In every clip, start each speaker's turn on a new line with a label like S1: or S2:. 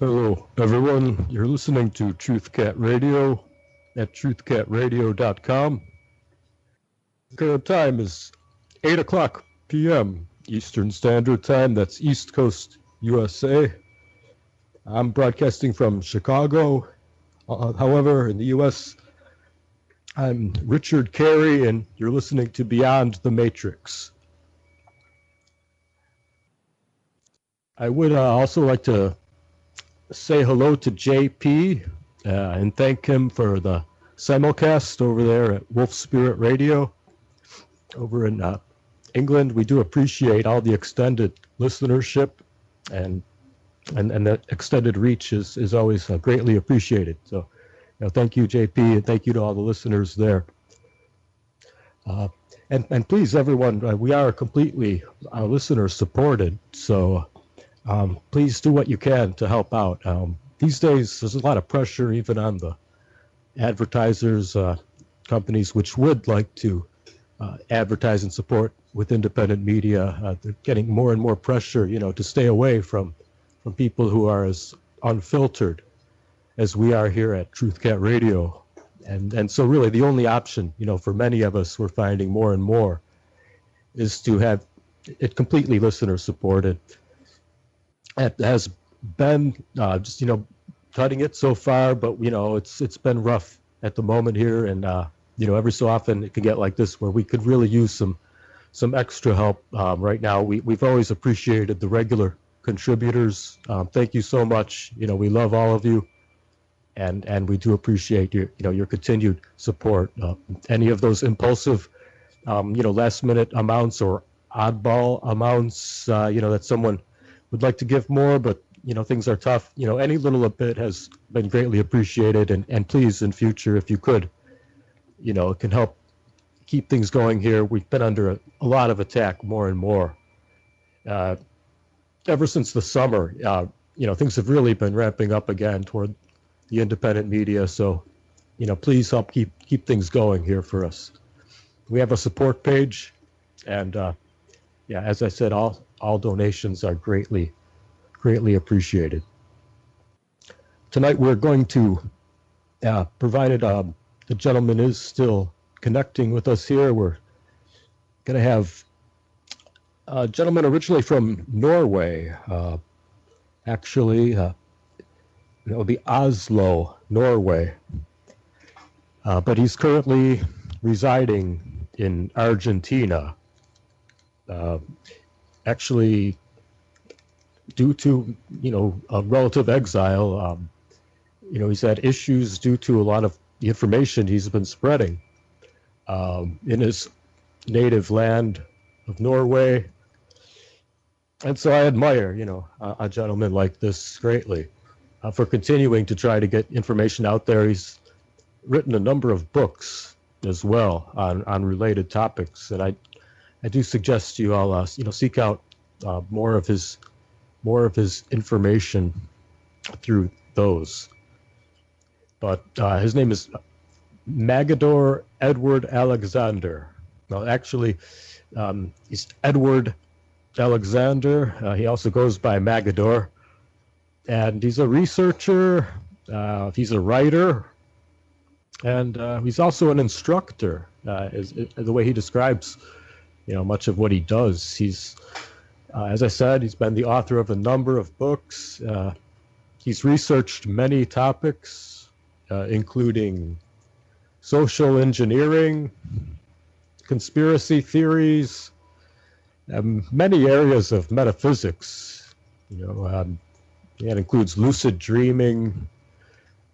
S1: Hello, everyone. You're listening to TruthCat Radio at truthcatradio.com. Current time is 8 o'clock p.m. Eastern Standard Time. That's East Coast, USA. I'm broadcasting from Chicago. However, in the U.S., I'm Richard Kary, and you're listening to Beyond the Matrix. I would also like to say hello to JP and thank him for the simulcast over there at Wolf Spirit Radio over in England. We do appreciate all the extended listenership, and that extended reach is always greatly appreciated. So, thank you, JP, and thank you to all the listeners there. And please, everyone, we are completely listener supported. So please do what you can to help out. These days, there's a lot of pressure even on the advertisers, companies which would like to advertise and support with independent media. They're getting more and more pressure, to stay away from people who are as unfiltered as we are here at TruthCat Radio. And so really the only option, for many of us, we're finding more and more, is to have it completely listener supported. It has been just cutting it so far, but it's been rough at the moment here, and every so often it can get like this where we could really use some extra help. Right now we've always appreciated the regular contributors. Thank you so much. We love all of you, and we do appreciate your continued support. Any of those impulsive last minute amounts or oddball amounts that someone would like to give more, but things are tough. Any little bit has been greatly appreciated, and please, in future, if you could, it can help keep things going here. We've been under a lot of attack, more and more, ever since the summer. Things have really been ramping up again toward the independent media. So, please help keep things going here for us. We have a support page, and as I said, all donations are greatly appreciated. Tonight we're going to, provided the gentleman is still connecting with us here, we're going to have a gentleman originally from Norway, it would be Oslo, Norway, but he's currently residing in Argentina. Actually, due to a relative exile, he's had issues due to a lot of the information he's been spreading in his native land of Norway. And so I admire a gentleman like this greatly for continuing to try to get information out there. He's written a number of books as well on related topics, and I do suggest you all seek out more of his information through those. But his name is Magador Edward Alexander. Well, actually, he's Edward Alexander. He also goes by Magador, and he's a researcher. He's a writer, and he's also an instructor. Is the way he describes much of what he does. He's as I said, he's been the author of a number of books. He's researched many topics, including social engineering, conspiracy theories, many areas of metaphysics. That includes lucid dreaming,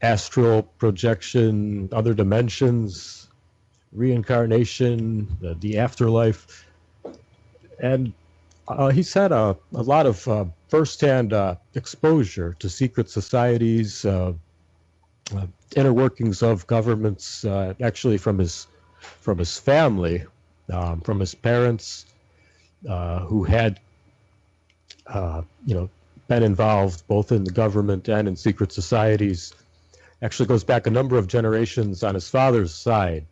S1: astral projection, other dimensions, reincarnation, the afterlife, and he's had a lot of firsthand exposure to secret societies, inner workings of governments, actually from his family, from his parents, who had been involved both in the government and in secret societies. Actually goes back a number of generations on his father's side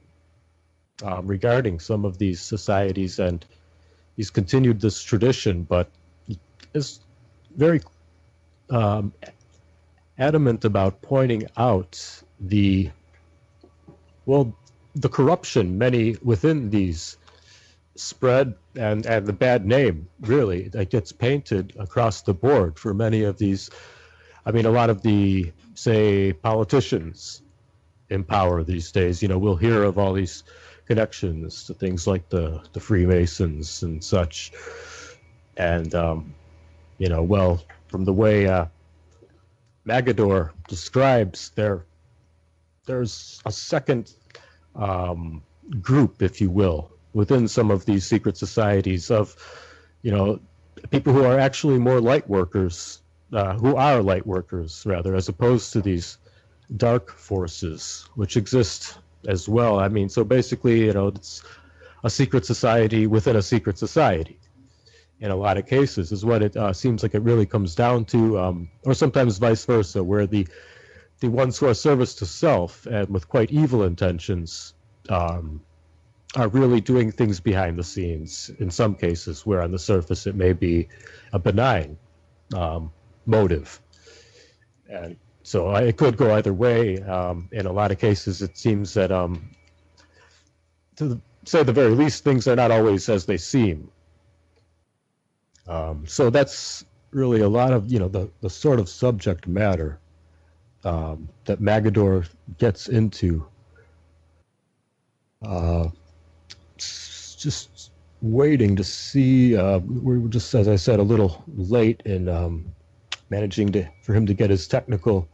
S1: regarding some of these societies, and he's continued this tradition, but is very adamant about pointing out the corruption many within these spread and the bad name really that gets painted across the board for many of these. I mean, a lot of the, say, politicians in power these days, we'll hear of all these connections to things like the Freemasons and such. And, well, from the way Magador describes, there's a second group, if you will, within some of these secret societies of, people who are actually more light workers, who are light workers, rather, as opposed to these dark forces, which exist as well. I mean, so basically, it's a secret society within a secret society. In a lot of cases, is what it seems like it really comes down to, or sometimes vice versa, where the ones who are service to self and with quite evil intentions are really doing things behind the scenes. In some cases, where on the surface it may be a benign motive, and so it could go either way. In a lot of cases, it seems that, to say the very least, things are not always as they seem. So that's really a lot of, the sort of subject matter that Magador gets into. Just waiting to see. We were just, as I said, a little late in managing for him to get his technical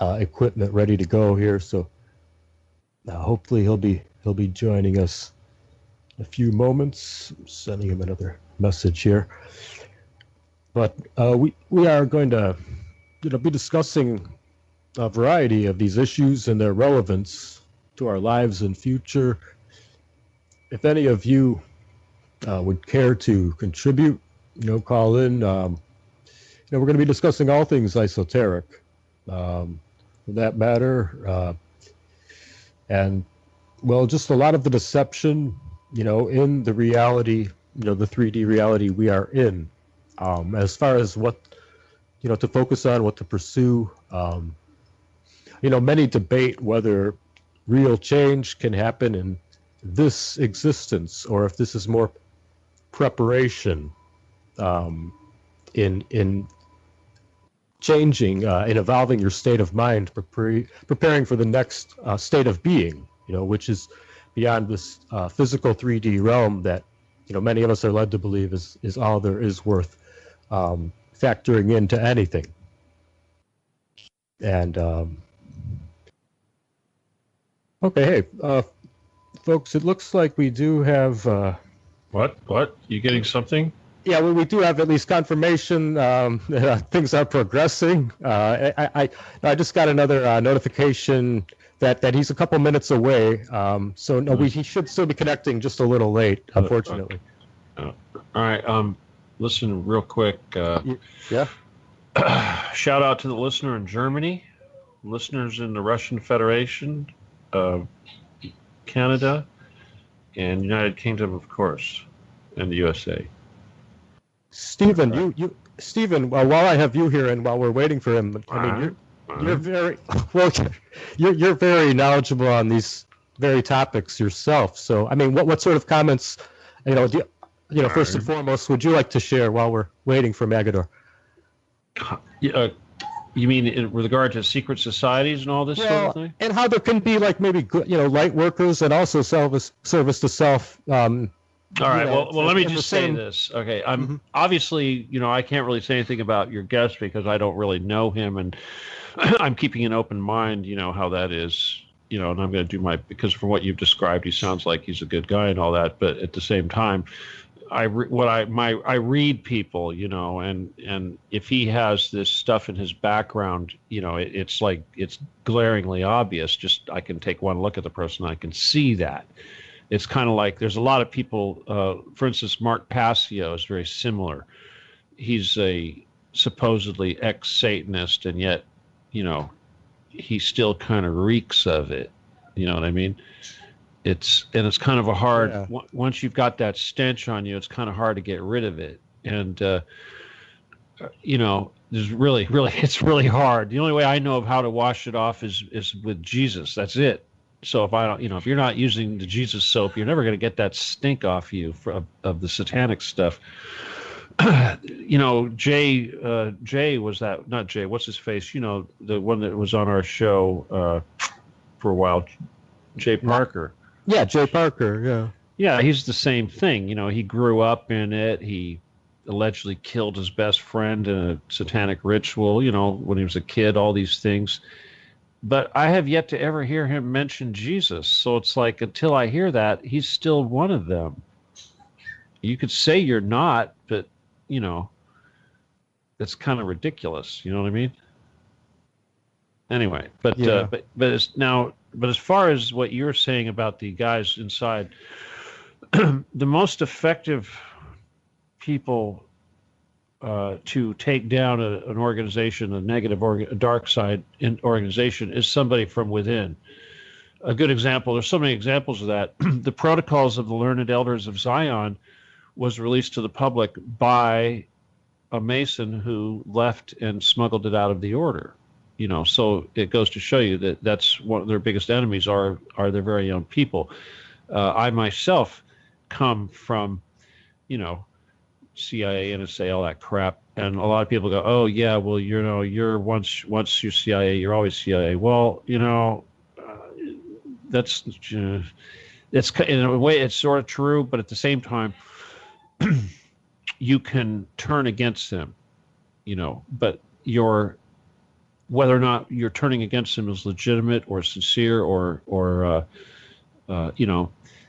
S1: equipment ready to go here. So hopefully he'll be joining us in a few moments. I'm sending him another message here. But we are going to be discussing a variety of these issues and their relevance to our lives and future. If any of you would care to contribute, call in. We're going to be discussing all things esoteric, for that matter, and well, just a lot of the deception, in the reality, the 3D reality we are in. As far as what, to focus on, what to pursue. Many debate whether real change can happen in this existence, or if this is more preparation in changing, in evolving your state of mind, preparing for the next state of being, which is beyond this physical 3D realm that, many of us are led to believe is all there is worth factoring into anything. And okay, hey, folks, it looks like we do have.
S2: What? You getting something?
S1: Yeah, well, we do have at least confirmation things are progressing. I just got another notification that he's a couple minutes away. So no, he should still be connecting, just a little late, unfortunately.
S2: All right. Listen, real quick.
S1: Yeah.
S2: Shout out to the listener in Germany, listeners in the Russian Federation, Canada, and United Kingdom, of course, and the USA.
S1: Stephen, Stephen, while I have you here and while we're waiting for him, I mean, you're very well. You're very knowledgeable on these very topics yourself. So, I mean, what sort of comments, first and foremost, would you like to share while we're waiting for Magador?
S2: You mean in regard to secret societies and all this sort of thing?
S1: And how there can be like maybe light workers and also service to self.
S2: All right. Well, let me just say this. Okay. I'm obviously, I can't really say anything about your guest because I don't really know him, and I'm keeping an open mind, how that is, and I'm going to do because from what you've described, he sounds like he's a good guy and all that. But at the same time, I read people, and if he has this stuff in his background, it's like, it's glaringly obvious. Just, I can take one look at the person, I can see that. It's kind of like there's a lot of people, for instance, Mark Passio is very similar. He's a supposedly ex-Satanist, and yet, he still kind of reeks of it. You know what I mean? It's kind of a hard, once you've got that stench on you, it's kind of hard to get rid of it. And there's really, it's really hard. The only way I know of how to wash it off is with Jesus. That's it. So if I don't, if you're not using the Jesus soap, you're never going to get that stink off you of the satanic stuff. Jay was that, not Jay, what's his face? The one that was on our show for a while, Jay Parker.
S1: Yeah, Jay Parker, yeah.
S2: Yeah, he's the same thing. He grew up in it. He allegedly killed his best friend in a satanic ritual, when he was a kid, all these things. But I have yet to ever hear him mention Jesus. So it's like, until I hear that, he's still one of them. You could say you're not, but, that's kind of ridiculous. You know what I mean? Anyway, but as far as what you're saying about the guys inside, the most effective people to take down an organization, a dark side organization, is somebody from within. A good example, there's so many examples of that. The Protocols of the Learned Elders of Zion was released to the public by a Mason who left and smuggled it out of the order. So it goes to show you that that's one of their biggest enemies are their very own people. I myself come from, CIA, NSA, all that crap, and a lot of people go, "Oh yeah, well you're once you're CIA, you're always CIA." Well, that's it's in a way it's sort of true, but at the same time, you can turn against them, but whether or not you're turning against them is legitimate or sincere or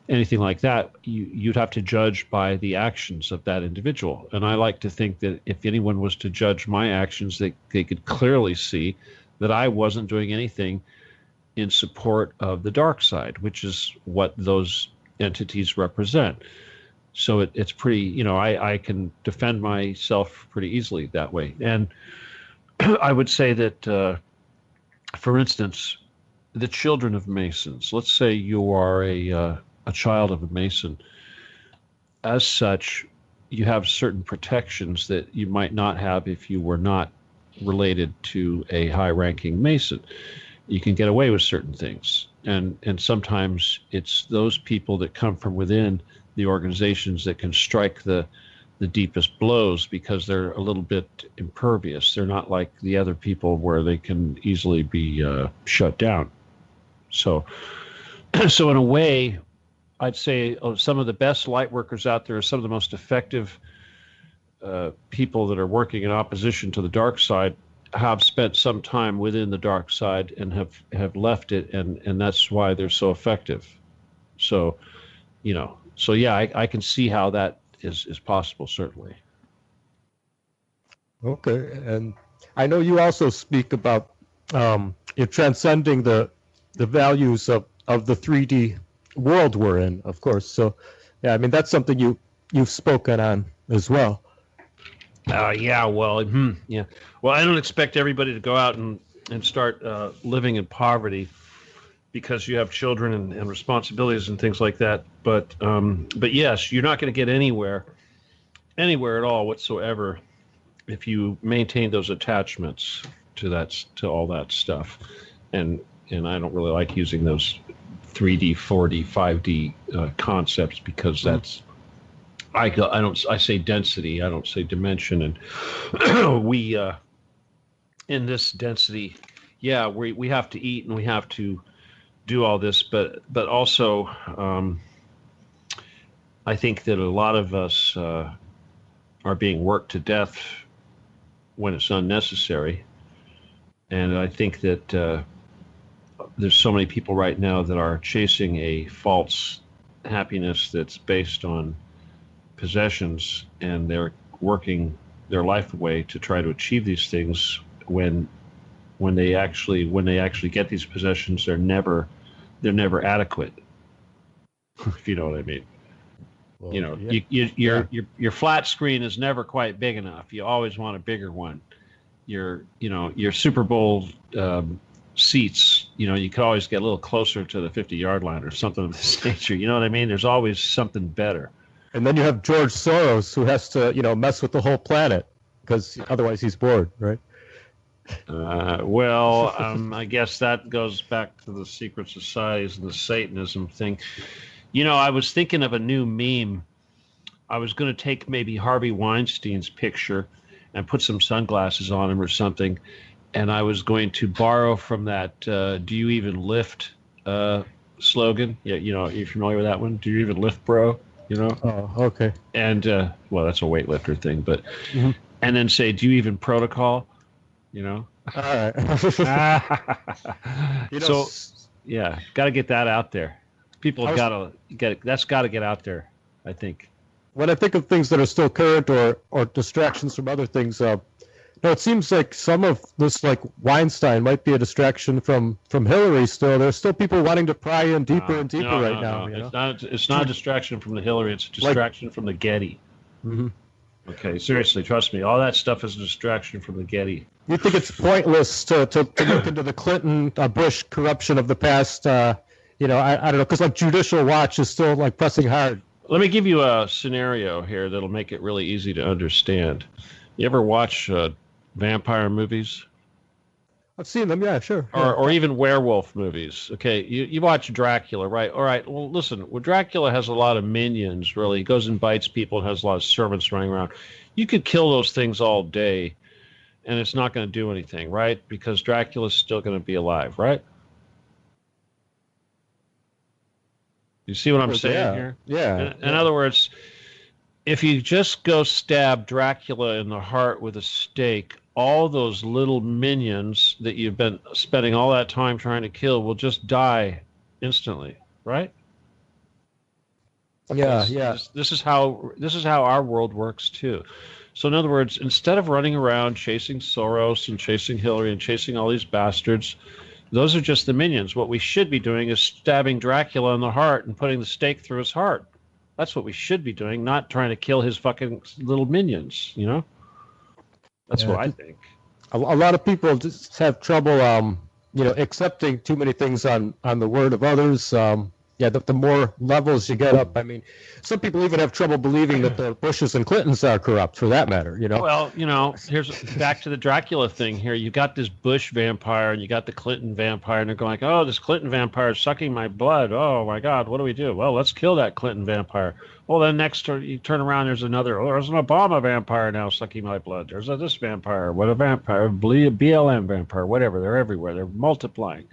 S2: anything like that, you'd have to judge by the actions of that individual. And I like to think that if anyone was to judge my actions, they could clearly see that I wasn't doing anything in support of the dark side, which is what those entities represent. So it's pretty, I can defend myself pretty easily that way. And I would say that, for instance, the children of Masons, let's say you are a child of a Mason. As such, you have certain protections that you might not have if you were not related to a high-ranking Mason. You can get away with certain things. And sometimes it's those people that come from within the organizations that can strike the deepest blows because they're a little bit impervious. They're not like the other people where they can easily be shut down. So in a way, I'd say some of the best light workers out there are some of the most effective people that are working in opposition to the dark side have spent some time within the dark side and have left it, and that's why they're so effective. So, I can see how that is possible, certainly.
S1: Okay, and I know you also speak about it transcending the values of the 3D world we're in, of course. So, yeah, I mean, that's something you've spoken on as well.
S2: Yeah. Well, I don't expect everybody to go out and start living in poverty because you have children and responsibilities and things like that. But yes, you're not going to get anywhere at all whatsoever if you maintain those attachments to all that stuff. And I don't really like using those 3D, 4D, 5D concepts because that's I say density, I don't say dimension, and we in this density, yeah, we have to eat and we have to do all this, but also I think that a lot of us are being worked to death when it's unnecessary, and I think that there's so many people right now that are chasing a false happiness that's based on possessions, and they're working their life away to try to achieve these things when they actually get these possessions, they're never adequate. If you know what I mean. Well, your flat screen is never quite big enough. You always want a bigger one. Your Super Bowl seats, you could always get a little closer to the 50-yard line or something of this nature. You know what I mean? There's always something better.
S1: And then you have George Soros, who has to, mess with the whole planet. because otherwise he's bored, right?
S2: I guess that goes back to the secret societies and the Satanism thing. I was thinking of a new meme. I was going to take maybe Harvey Weinstein's picture and put some sunglasses on him or something, and I was going to borrow from that "Do you even lift?" slogan. Yeah, you're familiar with that one? Do you even lift, bro?
S1: Oh, okay.
S2: And that's a weightlifter thing, but and then say, "Do you even protocol?" All
S1: right.
S2: So, yeah, got to get that out there. People got to get it. That's got to get out there, I think.
S1: When I think of things that are still current or distractions from other things, it seems like some of this, like Weinstein, might be a distraction from Hillary still. There's still people wanting to pry in deeper and deeper right now.
S2: It's not a distraction from the Hillary. It's a distraction from the Getty.
S1: Mm-hmm.
S2: Okay, seriously, trust me. All that stuff is a distraction from the Getty.
S1: You think it's pointless to look into the Clinton Bush corruption of the past? I don't know, because like Judicial Watch is still like pressing hard.
S2: Let me give you a scenario here that'll make it really easy to understand. You ever watch vampire movies?
S1: I've seen them, yeah, sure.
S2: Or even werewolf movies. Okay, you watch Dracula, right? All right, well, listen, Dracula has a lot of minions, really. He goes and bites people and has a lot of servants running around. You could kill those things all day, and it's not going to do anything, right? Because Dracula's still going to be alive, right? You see what I'm saying here?
S1: Yeah.
S2: In other words, if you just go stab Dracula in the heart with a stake, all those little minions that you've been spending all that time trying to kill will just die instantly, right?
S1: Yeah.
S2: This is how our world works too. So in other words, instead of running around chasing Soros and chasing Hillary and chasing all these bastards, those are just the minions. What we should be doing is stabbing Dracula in the heart and putting the stake through his heart. That's what we should be doing, not trying to kill his fucking little minions, That's what I think.
S1: A lot of people just have trouble, accepting too many things on the word of others. The more levels you get up, I mean, some people even have trouble believing that the Bushes and Clintons are corrupt, for that matter.
S2: Well, here's back to the Dracula thing here. You got this Bush vampire and you got the Clinton vampire, and they're going like, "Oh, this Clinton vampire is sucking my blood. Oh my God, what do we do? Well, let's kill that Clinton vampire." Well, then next you turn around, there's another. Oh, there's an Obama vampire now sucking my blood. There's this vampire. What a vampire? BLM vampire. Whatever. They're everywhere. They're multiplying.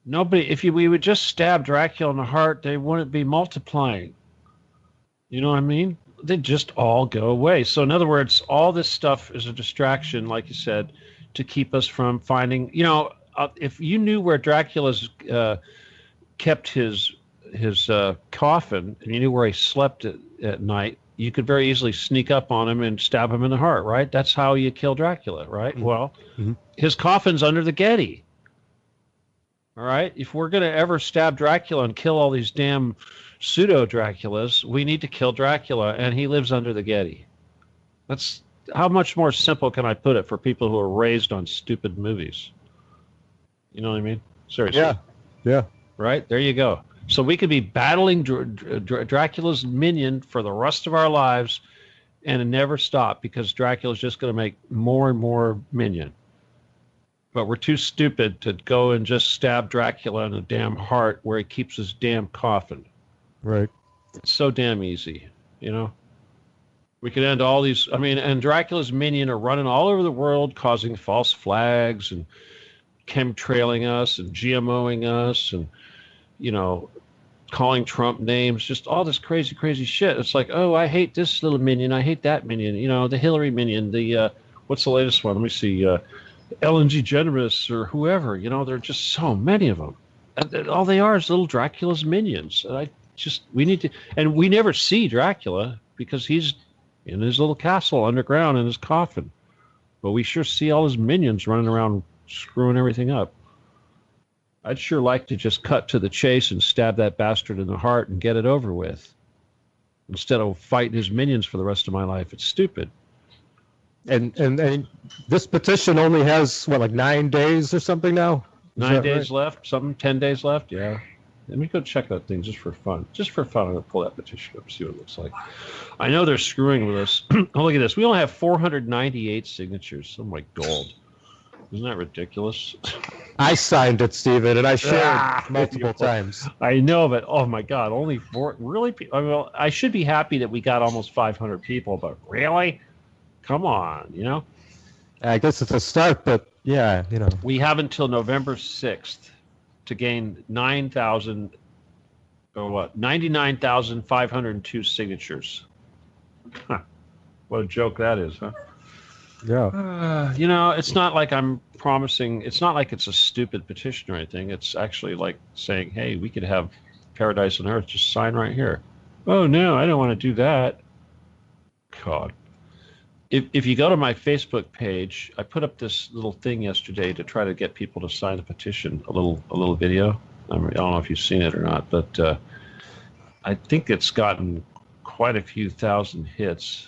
S2: If we would just stab Dracula in the heart, they wouldn't be multiplying. You know what I mean? They'd just all go away. So in other words, all this stuff is a distraction, like you said, to keep us from finding, if you knew where Dracula's kept his coffin, and you knew where he slept at night, you could very easily sneak up on him and stab him in the heart, right? That's how you kill Dracula, right? Mm-hmm. Well, his coffin's under the Getty. All right, if we're going to ever stab Dracula and kill all these damn pseudo-Draculas, we need to kill Dracula, and he lives under the Getty. That's how much more simple can I put it for people who are raised on stupid movies? You know what I mean? Seriously.
S1: Yeah.
S2: Right? There you go. So we could be battling Dracula's minion for the rest of our lives and never stop, because Dracula's just going to make more and more minion. But we're too stupid to go and just stab Dracula in the damn heart where he keeps his damn coffin.
S1: Right.
S2: It's so damn easy, We could end all these. I mean, and Dracula's minion are running all over the world, causing false flags and chemtrailing us and GMOing us and, calling Trump names, just all this crazy, crazy shit. It's like, oh, I hate this little minion. I hate that minion. The Hillary minion, what's the latest one? Let me see. Ellen DeGeneres or whoever, there are just so many of them. And all they are is little Dracula's minions. And we need to, and we never see Dracula because he's in his little castle underground in his coffin. But we sure see all his minions running around screwing everything up. I'd sure like to just cut to the chase and stab that bastard in the heart and get it over with, instead of fighting his minions for the rest of my life. It's stupid.
S1: And this petition only has, 9 days or something now?
S2: 9 days left? 10 days left? Yeah. Let me go check that thing just for fun. Just for fun, I'm going to pull that petition up, see what it looks like. I know they're screwing with us. Oh, look at this. We only have 498 signatures. Oh, my God. Isn't that ridiculous?
S1: I signed it, Stephen, and I shared multiple times.
S2: I know, but oh, my God. Only 4. Really? I mean, I should be happy that we got almost 500 people, but really? Come on, you know?
S1: I guess it's a start, but yeah, you know.
S2: We have until November 6th to gain 99,502 signatures. Huh. What a joke that is, huh?
S1: Yeah.
S2: You know, it's not like I'm promising. It's not like it's a stupid petition or anything. It's actually like saying, hey, we could have paradise on earth. Just sign right here. Oh, no, I don't want to do that. God. If you go to my Facebook page, I put up this little thing yesterday to try to get people to sign the petition, a little video. I don't know if you've seen it or not, but I think it's gotten quite a few thousand hits.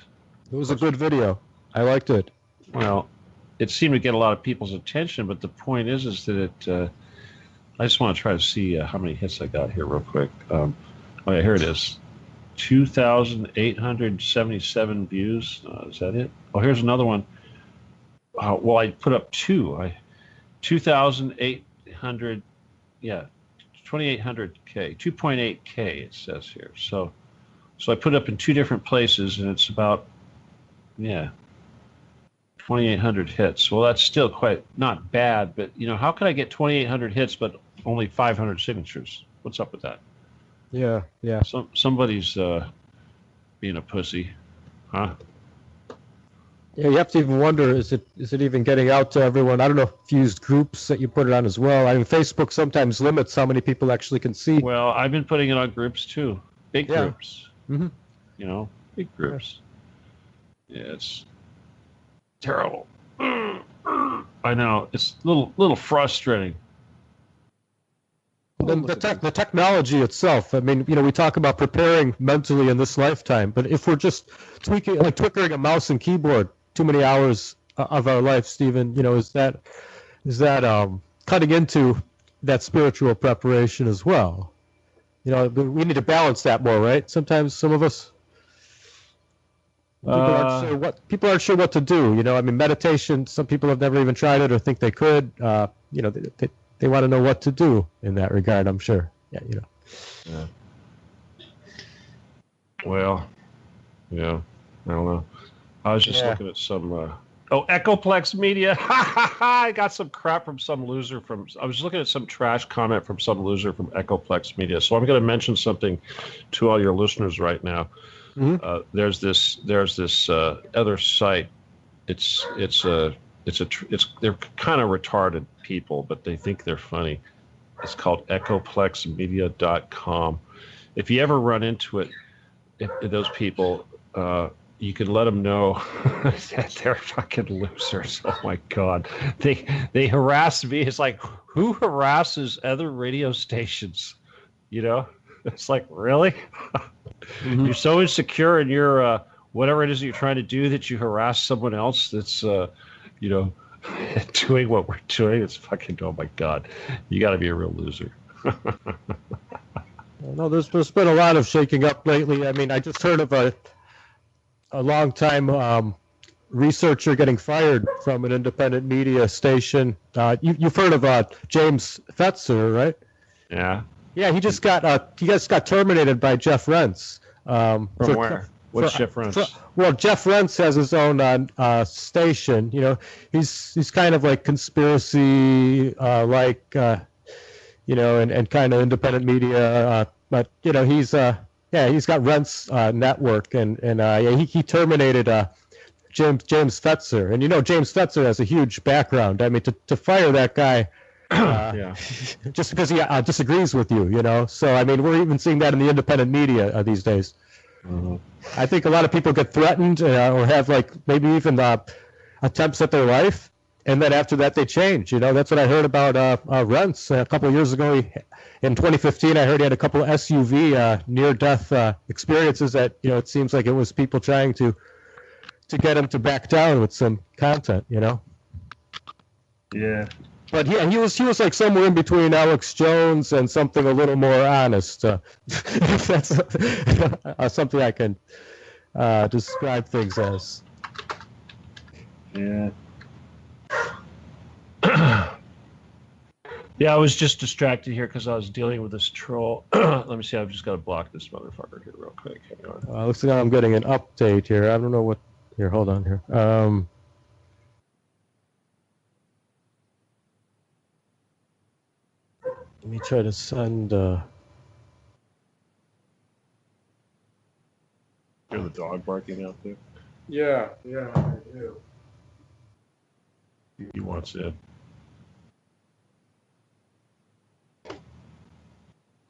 S1: It was a good video. I liked it.
S2: Well, it seemed to get a lot of people's attention, but the point is that it. I just want to try to see how many hits I got here real quick. Oh yeah, here it is. 2,877 views. Is that it? Oh, here's another one. Well, I put up 2,800. Yeah, 2,800K, 2.8K. It says here. So I put it up in 2 different places, and it's about 2,800 hits. Well, that's still quite not bad, but you know, how can I get 2,800 hits but only 500 signatures? What's up with that?
S1: Yeah.
S2: Somebody's being a pussy, huh?
S1: Yeah, you have to even wonder, is it even getting out to everyone? I don't know if you used groups that you put it on as well. I mean, Facebook sometimes limits how many people actually can see.
S2: Well, I've been putting it on groups too. Big groups.
S1: Mm-hmm.
S2: You know, big groups. Yeah, it's terrible. I know. It's a little frustrating.
S1: The technology itself, I mean, you know, we talk about preparing mentally in this lifetime, but if we're just twickering a mouse and keyboard too many hours of our life, Stephen, you know, is that cutting into that spiritual preparation as well? You know, we need to balance that more, right? Sometimes some of us people aren't sure what to do. You know, I mean, meditation. Some people have never even tried it or think they could. You know, they want to know what to do in that regard, I'm sure. Yeah, you know.
S2: Yeah. Well, yeah, I don't know. I was just looking at some. Echoplex Media. I got some crap from some loser I was looking at some trash comment from some loser from Echoplex Media. So I'm going to mention something to all your listeners right now. Mm-hmm. There's this other site. They're kind of retarded people, but they think they're funny. It's called echoplexmedia.com. If you ever run into it, those people, you can let them know that they're fucking losers. Oh my God. They harass me. It's like, who harasses other radio stations? You know? It's like, really? Mm-hmm. You're so insecure in your whatever it is that you're trying to do that you harass someone else that's you know, doing what we're doing. It's fucking, oh my God, you got to be a real loser.
S1: No, there's been a lot of shaking up lately. I mean, I just heard of a long-time researcher getting fired from an independent media station. You've heard of James Fetzer, right?
S2: Yeah.
S1: Yeah, he just got terminated by Jeff Rense.
S2: From where? What's Jeff Rense?
S1: Well, Jeff Rense has his own station. You know, he's kind of like conspiracy, you know, and kind of independent media. But you know, he's got Rense Network, and he terminated James Fetzer, and you know, James Fetzer has a huge background. I mean, to fire that guy. Just because he disagrees with you, you know. So I mean, we're even seeing that in the independent media these days. Mm-hmm. I think a lot of people get threatened or have like maybe even attempts at their life, and then after that they change. You know, that's what I heard about Rense a couple of years ago. In 2015, I heard he had a couple of SUV near-death experiences that, you know, it seems like it was people trying to get him to back down with some content. You know.
S2: Yeah.
S1: But yeah, he was like somewhere in between Alex Jones and something a little more honest. If that's something I can describe things as.
S2: Yeah. Yeah, I was just distracted here because I was dealing with this troll. Let me see. I've just got to block this motherfucker here real quick. Hang on.
S1: Looks like I'm getting an update here. I don't know what. Here, hold on here. Let me try to send.
S2: Hear the dog barking out there?
S1: Yeah, I do.
S2: He wants it.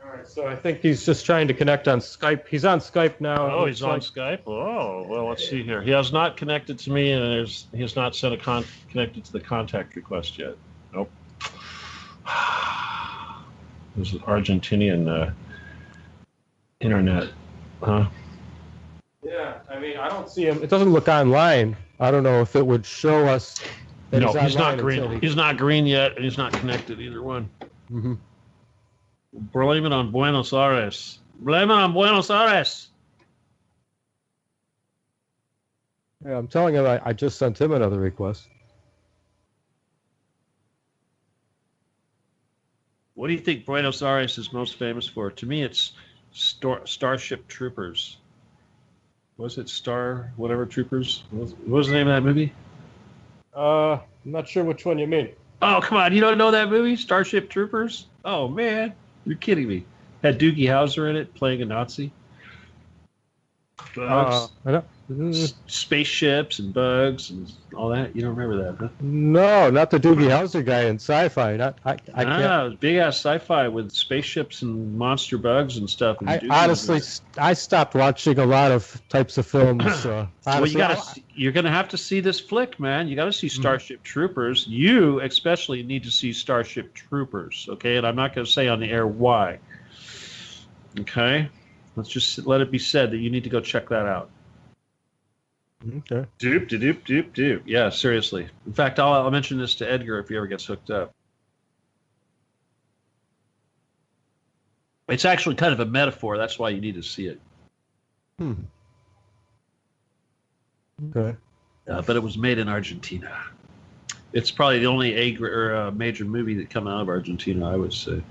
S1: All right, so I think he's just trying to connect on Skype. He's on Skype now.
S2: Oh, he's on Skype? Oh, well, let's see here. He has not connected to me, and he has not sent connected to the contact request yet. Nope. This is Argentinian internet, huh?
S1: Yeah, I mean, I don't see him. It doesn't look online. I don't know if it would show us. That
S2: No, he's not green. He's not green yet, and he's not connected either one.
S1: Mm-hmm.
S2: Blame it on Buenos Aires. Blame it on Buenos Aires.
S1: Yeah, I'm telling him I just sent him another request.
S2: What do you think Buenos Aires is most famous for? To me, it's Starship Troopers. Was it whatever Troopers? What was the name of that movie?
S1: I'm not sure which one you mean.
S2: Oh, come on. You don't know that movie, Starship Troopers? Oh, man. You're kidding me. Had Doogie Howser in it playing a Nazi. Bugs. Spaceships and bugs and all that. You don't remember that, huh?
S1: No, not the Doogie Howser guy in sci-fi. I can't.
S2: Big ass sci-fi with spaceships and monster bugs and stuff. And
S1: I stopped watching a lot of types of films.
S2: Well, you're gonna have to see this flick, man. You got to see Starship Troopers. You especially need to see Starship Troopers, okay? And I'm not gonna say on the air why. Okay, let's just let it be said that you need to go check that out.
S1: Okay.
S2: Doop. Yeah, seriously. In fact, I'll mention this to Edgar if he ever gets hooked up. It's actually kind of a metaphor. That's why you need to see it.
S1: Okay.
S2: But it was made in Argentina. It's probably the only major movie that came out of Argentina, I would say.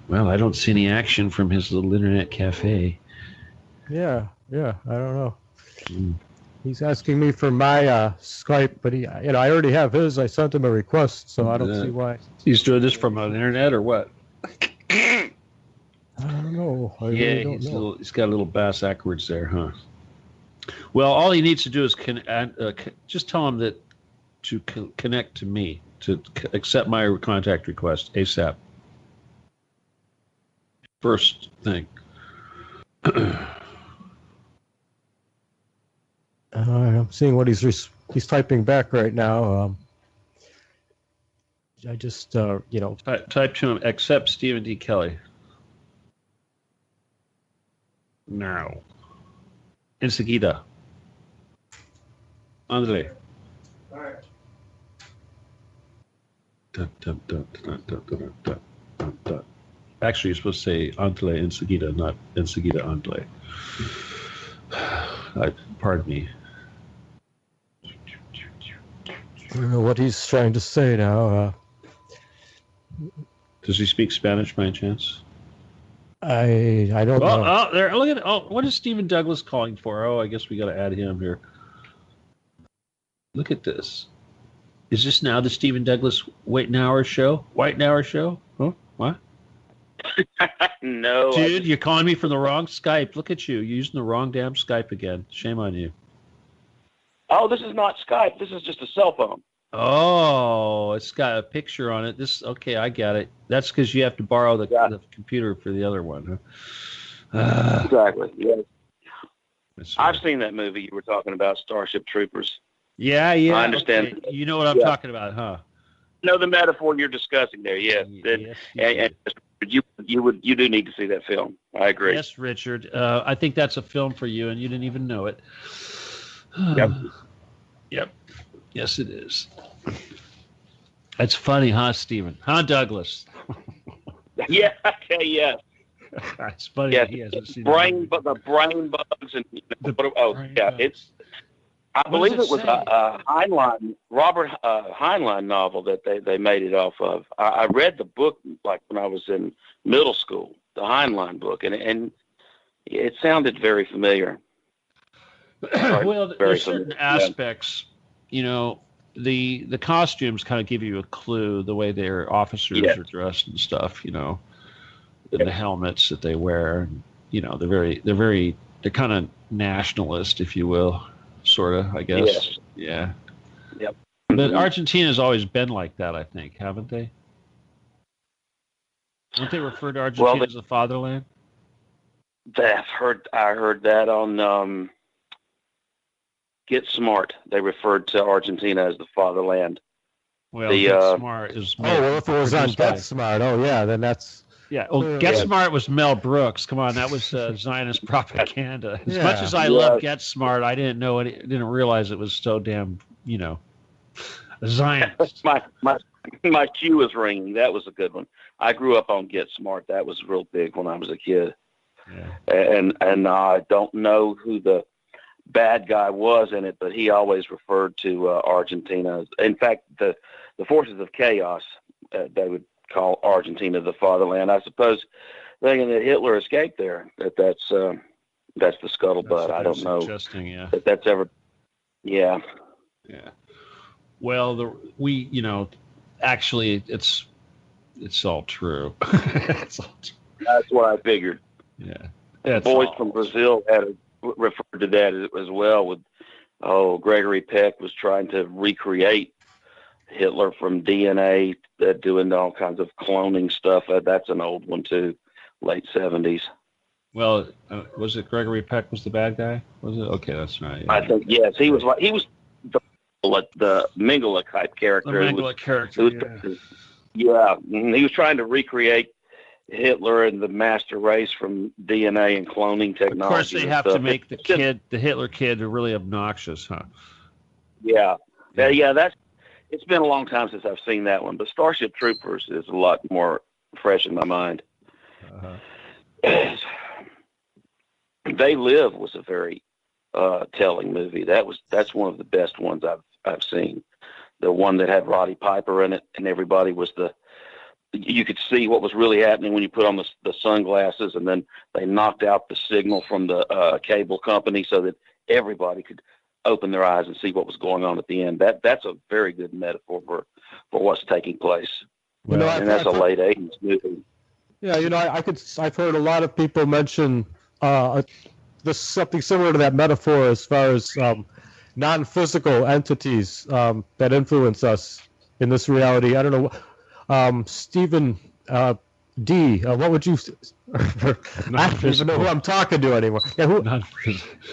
S2: Well, I don't see any action from his little internet cafe.
S1: Yeah, I don't know. He's asking me for my Skype, but I already have his. I sent him a request, so I don't see why.
S2: He's doing this from an internet or what?
S1: I don't know.
S2: He's got a little bass backwards there, huh? Well, all he needs to do is just tell him that to connect to me, to accept my contact request ASAP. First thing.
S1: I'm seeing what he's typing back right now. I just
S2: type to him, accept Stephen D. Kelley. Now. Enseguida. Andale.
S1: All right.
S2: Actually, you're supposed to say andale enseguida, not enseguida andale. Pardon me.
S1: I don't know what he's trying to say now.
S2: Does he speak Spanish by any chance?
S1: I don't know.
S2: Oh, there! Look at it. Oh, what is Stephen Douglas calling for? Oh, I guess we got to add him here. Look at this. Is this now the Stephen Douglas Whitener show? Huh? What?
S3: No.
S2: Dude, you're calling me from the wrong Skype. Look at you. You're using the wrong damn Skype again. Shame on you.
S3: Oh, this is not Skype. This is just a cell phone.
S2: Oh, it's got a picture on it. Okay, I got it. That's because you have to borrow the computer for the other one, huh?
S3: Exactly. Yes. I've seen that movie you were talking about, Starship Troopers.
S2: Yeah.
S3: I understand.
S2: Okay. You know what I'm talking about, huh?
S3: I know the metaphor you're discussing there. Yes. And you do need to see that film. I agree.
S2: Yes, Richard. I think that's a film for you, and you didn't even know it.
S3: Yep.
S2: Yep. Yes, it is. That's funny, huh, Stephen? Huh, Douglas?
S3: Yeah. Okay. Yeah.
S2: It's funny.
S3: Yeah.
S2: That he hasn't seen
S3: The brain bugs and it's. I believe it was a Heinlein, Robert Heinlein novel that they made it off of. I read the book like when I was in middle school, the Heinlein book, and it sounded very familiar.
S2: Well, there's certain aspects, you know, the costumes kind of give you a clue, the way their officers are dressed and stuff, you know, and the helmets that they wear, and, you know, they're kind of nationalist, if you will, sort of, I guess.
S3: Yes.
S2: Yeah.
S3: Yep.
S2: But Argentina's always been like that, I think, haven't they? Don't they refer to Argentina as the fatherland?
S3: I heard that on Get Smart. They referred to Argentina as the fatherland.
S2: Well, Get Smart is.
S1: Well, if it was on Get Smart, then that's.
S2: Yeah. Well, Get Smart was Mel Brooks. Come on, that was Zionist propaganda. As much as I love Get Smart, I didn't realize it was so damn, you know, Zionist.
S3: my cue is ringing. That was a good one. I grew up on Get Smart. That was real big when I was a kid. Yeah. And I don't know who the bad guy was in it, but he always referred to Argentina. In fact, the forces of chaos, they would call Argentina the fatherland. I suppose thinking that Hitler escaped there, that's the scuttlebutt. I don't know if that's ever. Yeah.
S2: Yeah. Well, actually, it's all true. It's all true.
S3: That's what I figured.
S2: Yeah.
S3: Boys from Brazil had referred to that as well. With Gregory Peck was trying to recreate Hitler from DNA, doing all kinds of cloning stuff. That's an old one too, late 70s.
S2: Well, was it Gregory Peck was the bad guy? Was it? Okay, that's right. Yeah.
S3: I think yes. He was the Mengele type character.
S2: The Mengele character.
S3: Yeah, he was trying to recreate Hitler and the master race from DNA and cloning technology.
S2: Of course, they have to make the Hitler kid, really obnoxious, huh?
S3: Yeah. It's been a long time since I've seen that one, but Starship Troopers is a lot more fresh in my mind. They Live was a very telling movie. That's one of the best ones I've seen. The one that had Roddy Piper in it, and everybody was you could see what was really happening when you put on the sunglasses, and then they knocked out the signal from the cable company so that everybody could open their eyes and see what was going on at the end. That's a very good metaphor for what's taking place. And that's a late 80s movie.
S1: Yeah, I've heard a lot of people mention something similar to that metaphor as far as non-physical entities that influence us in this reality. I don't know, Stephen D. What would you? I don't even know who I'm talking to anymore. Yeah,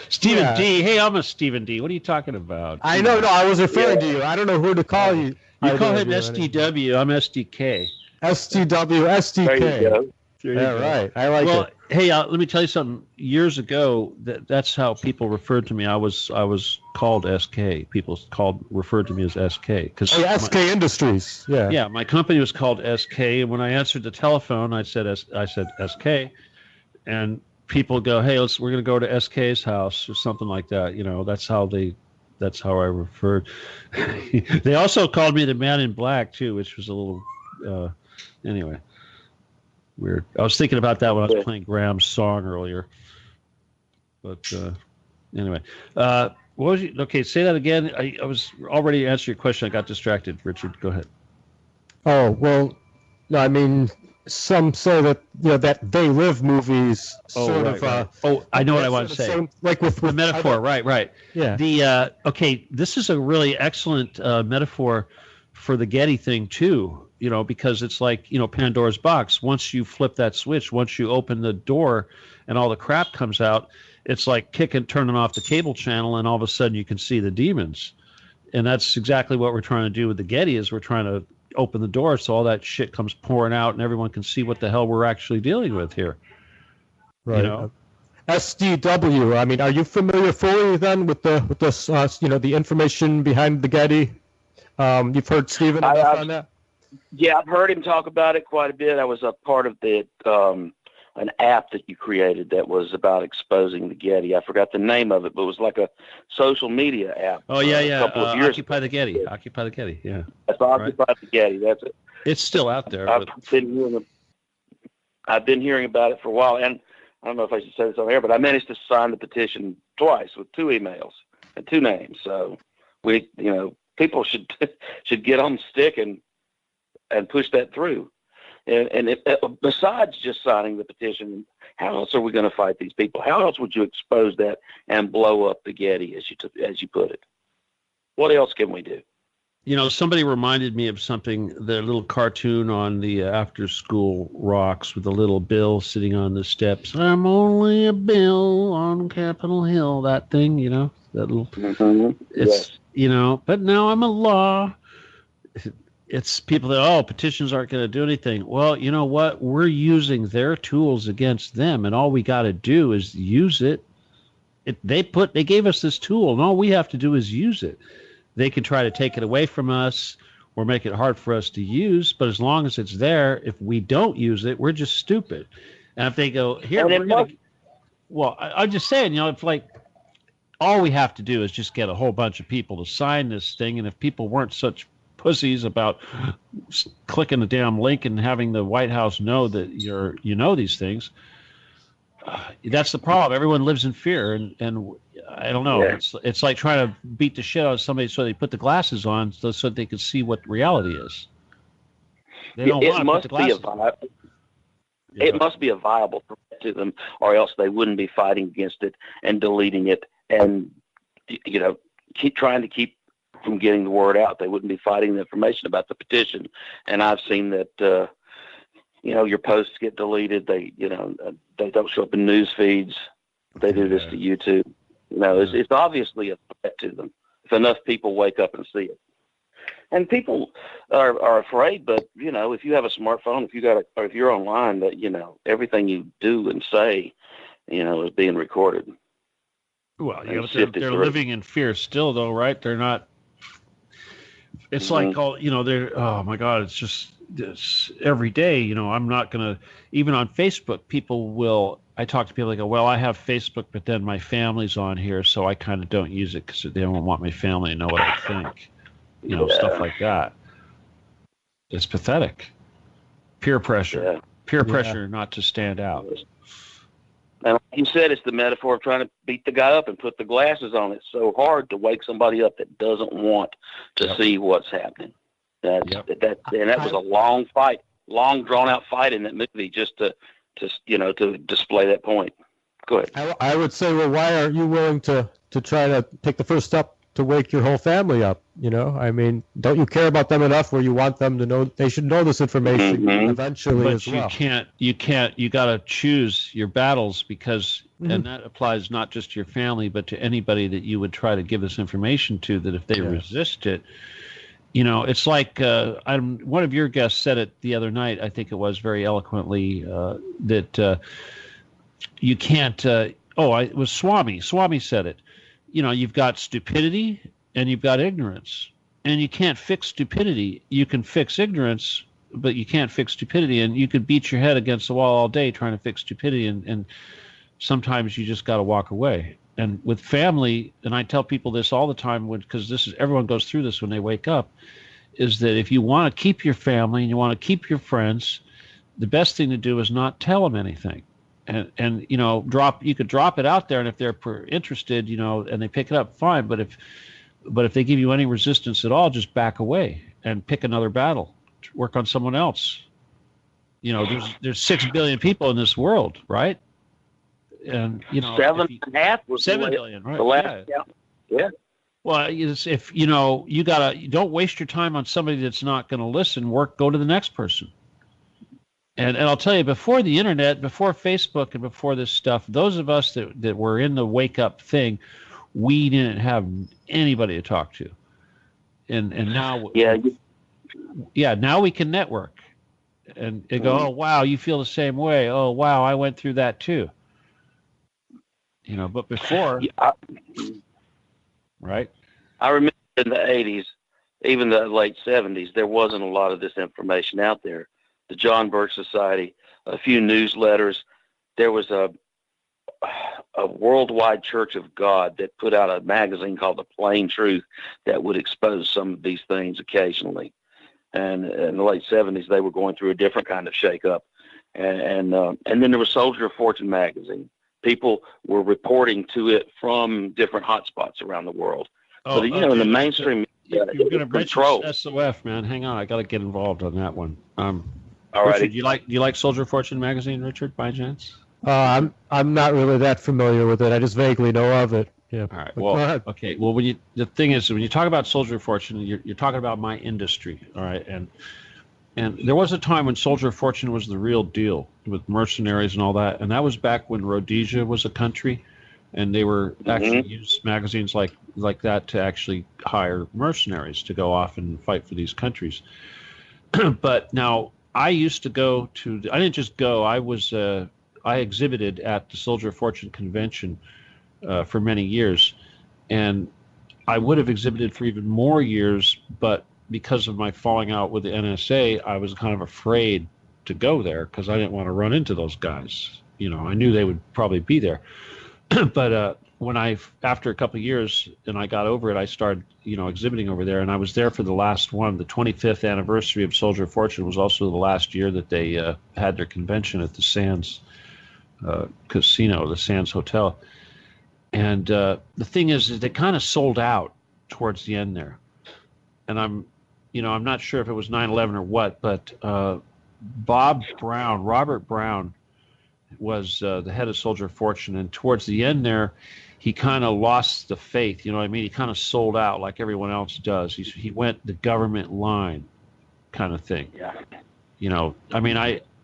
S2: Stephen D. Hey, I'm a Stephen D. What are you talking about?
S1: I know. No, I was referring to you. I don't know who to call you.
S2: You call him STW. I'm SDK.
S1: STW, SDK.
S3: There you go.
S1: Yeah, right. I like it.
S2: Hey, let me tell you something. Years ago, that's how people referred to me. I was called SK. People referred to me as SK
S1: SK Industries. Yeah.
S2: Yeah, my company was called SK, and when I answered the telephone, I said SK, and people go, "Hey, we're going to go to SK's house," or something like that. That's how I referred. They also called me the Man in Black too, which was a little anyway. Weird. I was thinking about that when I was playing Graham's song earlier. But anyway, what was you? Okay, say that again. I was already answering your question. I got distracted. Richard, go ahead.
S1: Oh well, no. I mean, some say that that They Live movies sort of.
S2: Right. I know what I want to say.
S1: Like with
S2: the metaphor, right?
S1: Yeah.
S2: Okay, this is a really excellent metaphor for the Getty thing too. Because it's like, Pandora's box. Once you flip that switch, once you open the door and all the crap comes out, it's like turning off the cable channel, and all of a sudden you can see the demons. And that's exactly what we're trying to do with the Getty, is we're trying to open the door so all that shit comes pouring out and everyone can see what the hell we're actually dealing with here.
S1: Right. SDW. I mean, are you familiar fully then with the the information behind the Getty? You've heard Stephen enough on that?
S3: Yeah, I've heard him talk about it quite a bit. I was a part of the an app that you created that was about exposing the Getty. I forgot the name of it, but it was like a social media app.
S2: Oh yeah.
S3: A couple of years
S2: Occupy the Getty. Occupy the Getty. Yeah.
S3: That's Occupy the Getty. That's it.
S2: It's still out there.
S3: I've been hearing about it for a while, and I don't know if I should say this on air, but I managed to sign the petition twice with 2 emails and 2 names. So people should get on the stick and push that through. And besides just signing the petition, how else are we going to fight these people? How else would you expose that and blow up the Getty, as you put it? What else can we do?
S2: Somebody reminded me of something, the little cartoon on the after-school rocks with the little Bill sitting on the steps. I'm only a Bill on Capitol Hill, that thing, that little... Mm-hmm. It's, yes. But now I'm a law. It's people that, petitions aren't going to do anything. Well, you know what? We're using their tools against them, and all we got to do is use it. They gave us this tool, and all we have to do is use it. They can try to take it away from us or make it hard for us to use, but as long as it's there, if we don't use it, we're just stupid. And if they go, here, I'm just saying, it's like all we have to do is just get a whole bunch of people to sign this thing, and if people weren't such pussies about clicking the damn link and having the White House know that you know these things, that's the problem. Everyone lives in fear, and I don't know. Yeah. It's like trying to beat the shit out of somebody so they put the glasses on so that they can see what reality is. They don't want to put the glasses on.
S3: It must be a viable threat to them, or else they wouldn't be fighting against it and deleting it and keep trying to keep from getting the word out. They wouldn't be fighting the information about the petition. And I've seen that your posts get deleted. They don't show up in news feeds. They do this to YouTube. It's obviously a threat to them if enough people wake up and see it. And people are afraid, but if you have a smartphone, if you're online, that everything you do and say, is being recorded.
S2: Well, they're living in fear still, though, right? They're not. It's like they're. Oh my God! It's just this every day. I'm not gonna. Even on Facebook, people will. I talk to people like, well, I have Facebook, but then my family's on here, so I kind of don't use it because they don't want my family to know what I think. Stuff like that. It's pathetic. Peer pressure. Yeah. Peer pressure not to stand out.
S3: And like you said, it's the metaphor of trying to beat the guy up and put the glasses on. It's so hard to wake somebody up that doesn't want to see what's happening. That was a long fight, long drawn out fight in that movie just to display that point. Go ahead.
S1: I would say, well, why aren't you willing to try to take the first step to wake your whole family up? I mean, don't you care about them enough where you want them to know? They should know this information eventually as well.
S2: But you got to choose your battles because, and that applies not just to your family, but to anybody that you would try to give this information to, that if they resist it, it's like one of your guests said it the other night, I think it was very eloquently, that you can't, it was Swami. Swami said it. You've got stupidity and you've got ignorance, and you can't fix stupidity. You can fix ignorance, but you can't fix stupidity, and you could beat your head against the wall all day trying to fix stupidity, and sometimes you just got to walk away. And with family, and I tell people this all the time, because everyone goes through this when they wake up, is that if you want to keep your family and you want to keep your friends, the best thing to do is not tell them anything. And you could drop it out there, and if they're interested, and they pick it up, fine. But if they give you any resistance at all, just back away and pick another battle. Work on someone else. There's 6 billion people in this world, right? And
S3: 7.5 was
S2: 7 billion, right?
S3: The last count. Yeah.
S2: Well, if you don't waste your time on somebody that's not going to listen. Go to the next person. And I'll tell you, before the internet, before Facebook, and before this stuff, those of us that were in the wake up thing, we didn't have anybody to talk to. And now, now we can network and go, oh wow, you feel the same way. Oh wow, I went through that too. But before,
S3: Yeah,
S2: right?
S3: I remember in the 80s, even the late 70s, there wasn't a lot of this information out there. The John Birch Society, a few newsletters. There was a worldwide Church of God that put out a magazine called The Plain Truth that would expose some of these things occasionally. And in the late 70s, they were going through a different kind of shakeup. And then there was Soldier of Fortune magazine. People were reporting to it from different hotspots around the world. So, in the mainstream,
S2: you're going to mention SOF, man. Hang on, I got to get involved on that one.
S3: All right.
S2: Richard, do you like Soldier of Fortune magazine, Richard, by chance?
S1: I'm not really that familiar with it. I just vaguely know of it. Yeah.
S2: All right. Well, okay. Well, the thing is, when you talk about Soldier of Fortune, you're talking about my industry. All right. And there was a time when Soldier of Fortune was the real deal with mercenaries and all that. And that was back when Rhodesia was a country, and they were actually used magazines like that to actually hire mercenaries to go off and fight for these countries. But now I used to go to. I didn't just go. I exhibited at the Soldier of Fortune convention for many years, and I would have exhibited for even more years, but because of my falling out with the NSA, I was kind of afraid to go there because I didn't want to run into those guys. I knew they would probably be there. But when after a couple of years and I got over it, I started, exhibiting over there, and I was there for the last one. The 25th anniversary of Soldier of Fortune was also the last year that they had their convention at the Sands Casino, the Sands Hotel. And the thing is they kind of sold out towards the end there. And I'm not sure if it was 9/11 or what, but Robert Brown was the head of Soldier of Fortune. And towards the end there, he kind of lost the faith. You know what I mean? He kind of sold out like everyone else does. He went the government line kind of thing.
S3: Yeah.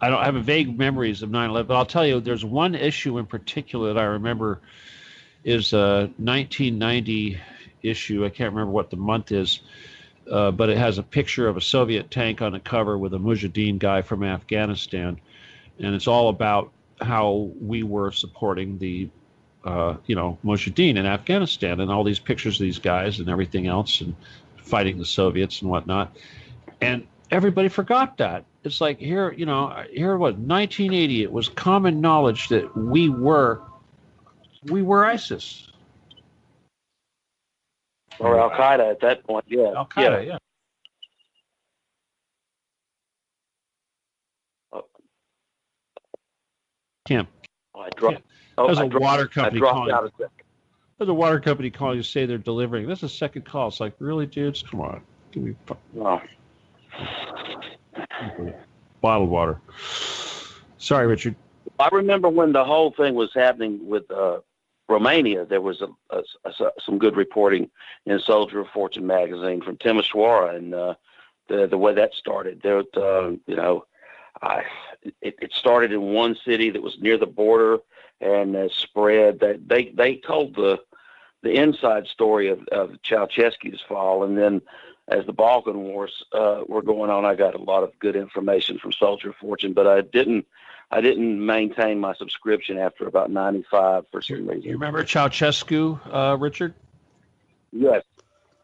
S2: I don't have vague memories of 9/11, but I'll tell you, there's one issue in particular that I remember is a 1990 issue. I can't remember what the month is, but it has a picture of a Soviet tank on the cover with a Mujahideen guy from Afghanistan, and it's all about how we were supporting the, Mujahideen in Afghanistan, and all these pictures of these guys and everything else, and fighting the Soviets and whatnot, and everybody forgot that. It's like here was 1980. It was common knowledge that we were ISIS.
S3: Or Al-Qaeda at that point, yeah.
S2: Al-Qaeda, yeah. Camp. There's a water company calling to say they're delivering. This is a second call. It's like, really, dudes? Come on. Give me bottled water. Sorry, Richard.
S3: I remember when the whole thing was happening with Romania, there was some good reporting in Soldier of Fortune magazine from Timișoara, and the way that started. It started in one city that was near the border, and spread. That they told the inside story of Ceausescu's fall, and then as the Balkan Wars were going on, I got a lot of good information from Soldier of Fortune, but I didn't maintain my subscription after about 95 for some reason.
S2: You remember Ceausescu, Richard?
S3: Yes.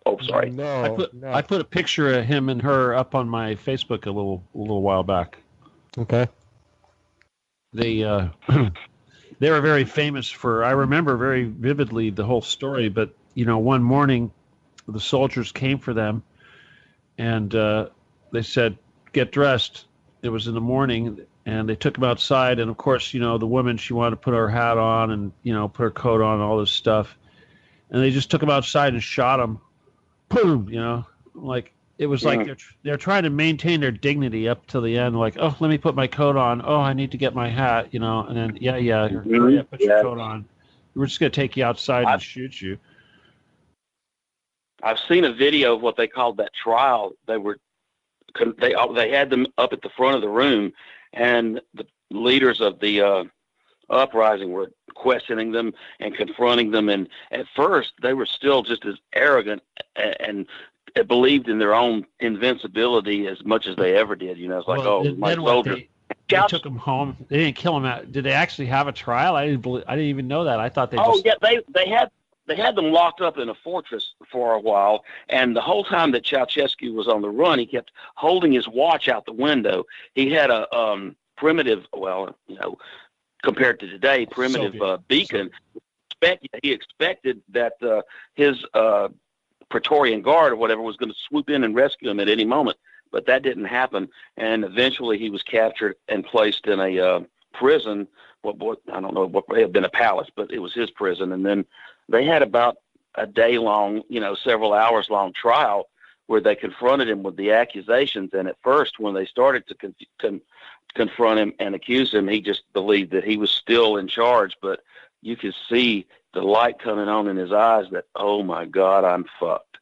S3: Oh, sorry.
S1: No.
S2: I put a picture of him and her up on my Facebook a little while back.
S1: Okay.
S2: They were very famous for. I remember very vividly the whole story. But one morning, the soldiers came for them, and they said, "Get dressed." It was in the morning. And they took him outside, and of course, the woman, she wanted to put her hat on and, put her coat on and all this stuff. And they just took him outside and shot him. Boom, like it was like they're trying to maintain their dignity up till the end. Like, oh, let me put my coat on. Oh, I need to get my hat, and then put your coat on. We're just gonna take you outside and shoot you.
S3: I've seen a video of what they called that trial. They had them up at the front of the room, and the leaders of the uprising were questioning them and confronting them. And at first, they were still just as arrogant and believed in their own invincibility as much as they ever did. It's like, my soldiers.
S2: They took him home. They didn't kill him. Did they actually have a trial? I didn't even know that. I thought they.
S3: Oh, yeah, they had them locked up in a fortress for a while, and the whole time that Ceausescu was on the run, he kept holding his watch out the window. He had a primitive, compared to today, primitive beacon. He expected that his Praetorian Guard or whatever was going to swoop in and rescue him at any moment, but that didn't happen. And eventually, he was captured and placed in a prison. What I don't know what may have been a palace, but it was his prison. And then they had about a day-long, several hours-long trial where they confronted him with the accusations. And at first, when they started to confront him and accuse him, he just believed that he was still in charge. But you could see the light coming on in his eyes that, oh, my God, I'm fucked.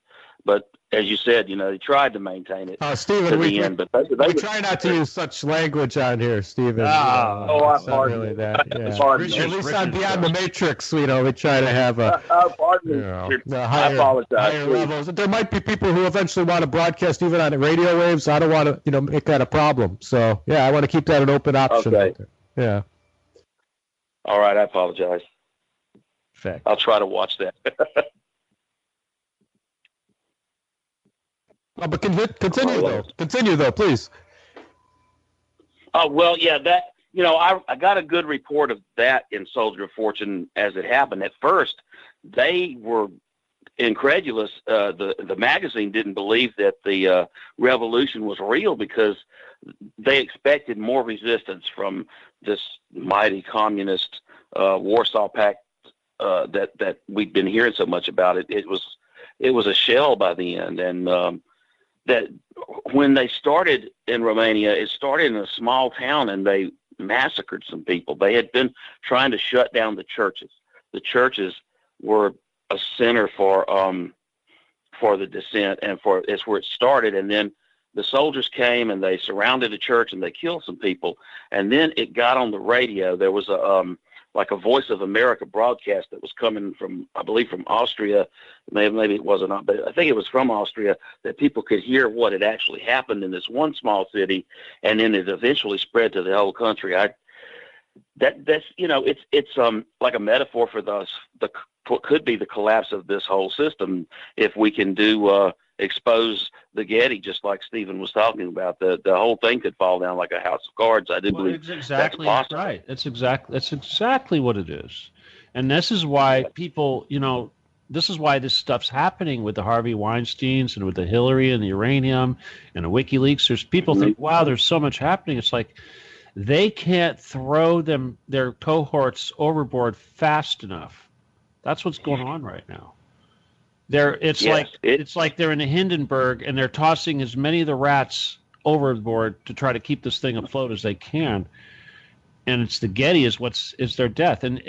S3: But as you said, he tried to maintain it
S1: Stephen,
S3: to the end. But they
S1: try not to use such language on here, Stephen.
S3: I'm pardon
S1: really that. Yeah.
S3: At
S1: least on Beyond the Matrix, we try to have a
S3: I apologize.
S1: Higher levels. There might be people who eventually want to broadcast even on the radio waves. I don't want to, make that a problem. So, I want to keep that an open option.
S3: Okay.
S1: Yeah.
S3: All right, I apologize.
S2: Fact.
S3: I'll try to watch that.
S1: But continue though, please.
S3: Oh, well, yeah, that, I got a good report of that in Soldier of Fortune as it happened. At first, they were incredulous. The magazine didn't believe that the revolution was real because they expected more resistance from this mighty communist Warsaw Pact that we'd been hearing so much about. It was a shell by the end. And that when they started in Romania, it started in a small town and they massacred some people. They had been trying to shut down the churches. The churches were a center for the dissent and it's where it started. And then the soldiers came and they surrounded the church and they killed some people. And then it got on the radio. There was a Voice of America broadcast that was coming from, I believe, from Austria. Maybe it wasn't, but I think it was from Austria, that people could hear what had actually happened in this one small city, and then it eventually spread to the whole country. It's like a metaphor for what could be the collapse of this whole system if we can expose the Getty, just like Stephen was talking about. The whole thing could fall down like a house of cards. I didn't believe
S2: it's exactly that's right. That's exactly what it is. And this is why people, this is why this stuff's happening with the Harvey Weinsteins and with the Hillary and the uranium and the WikiLeaks. There's people think, wow, there's so much happening. It's like they can't throw their cohorts overboard fast enough. That's what's going on right now. It's like they're in a Hindenburg and they're tossing as many of the rats overboard to try to keep this thing afloat as they can. And it's the Getty is their death. And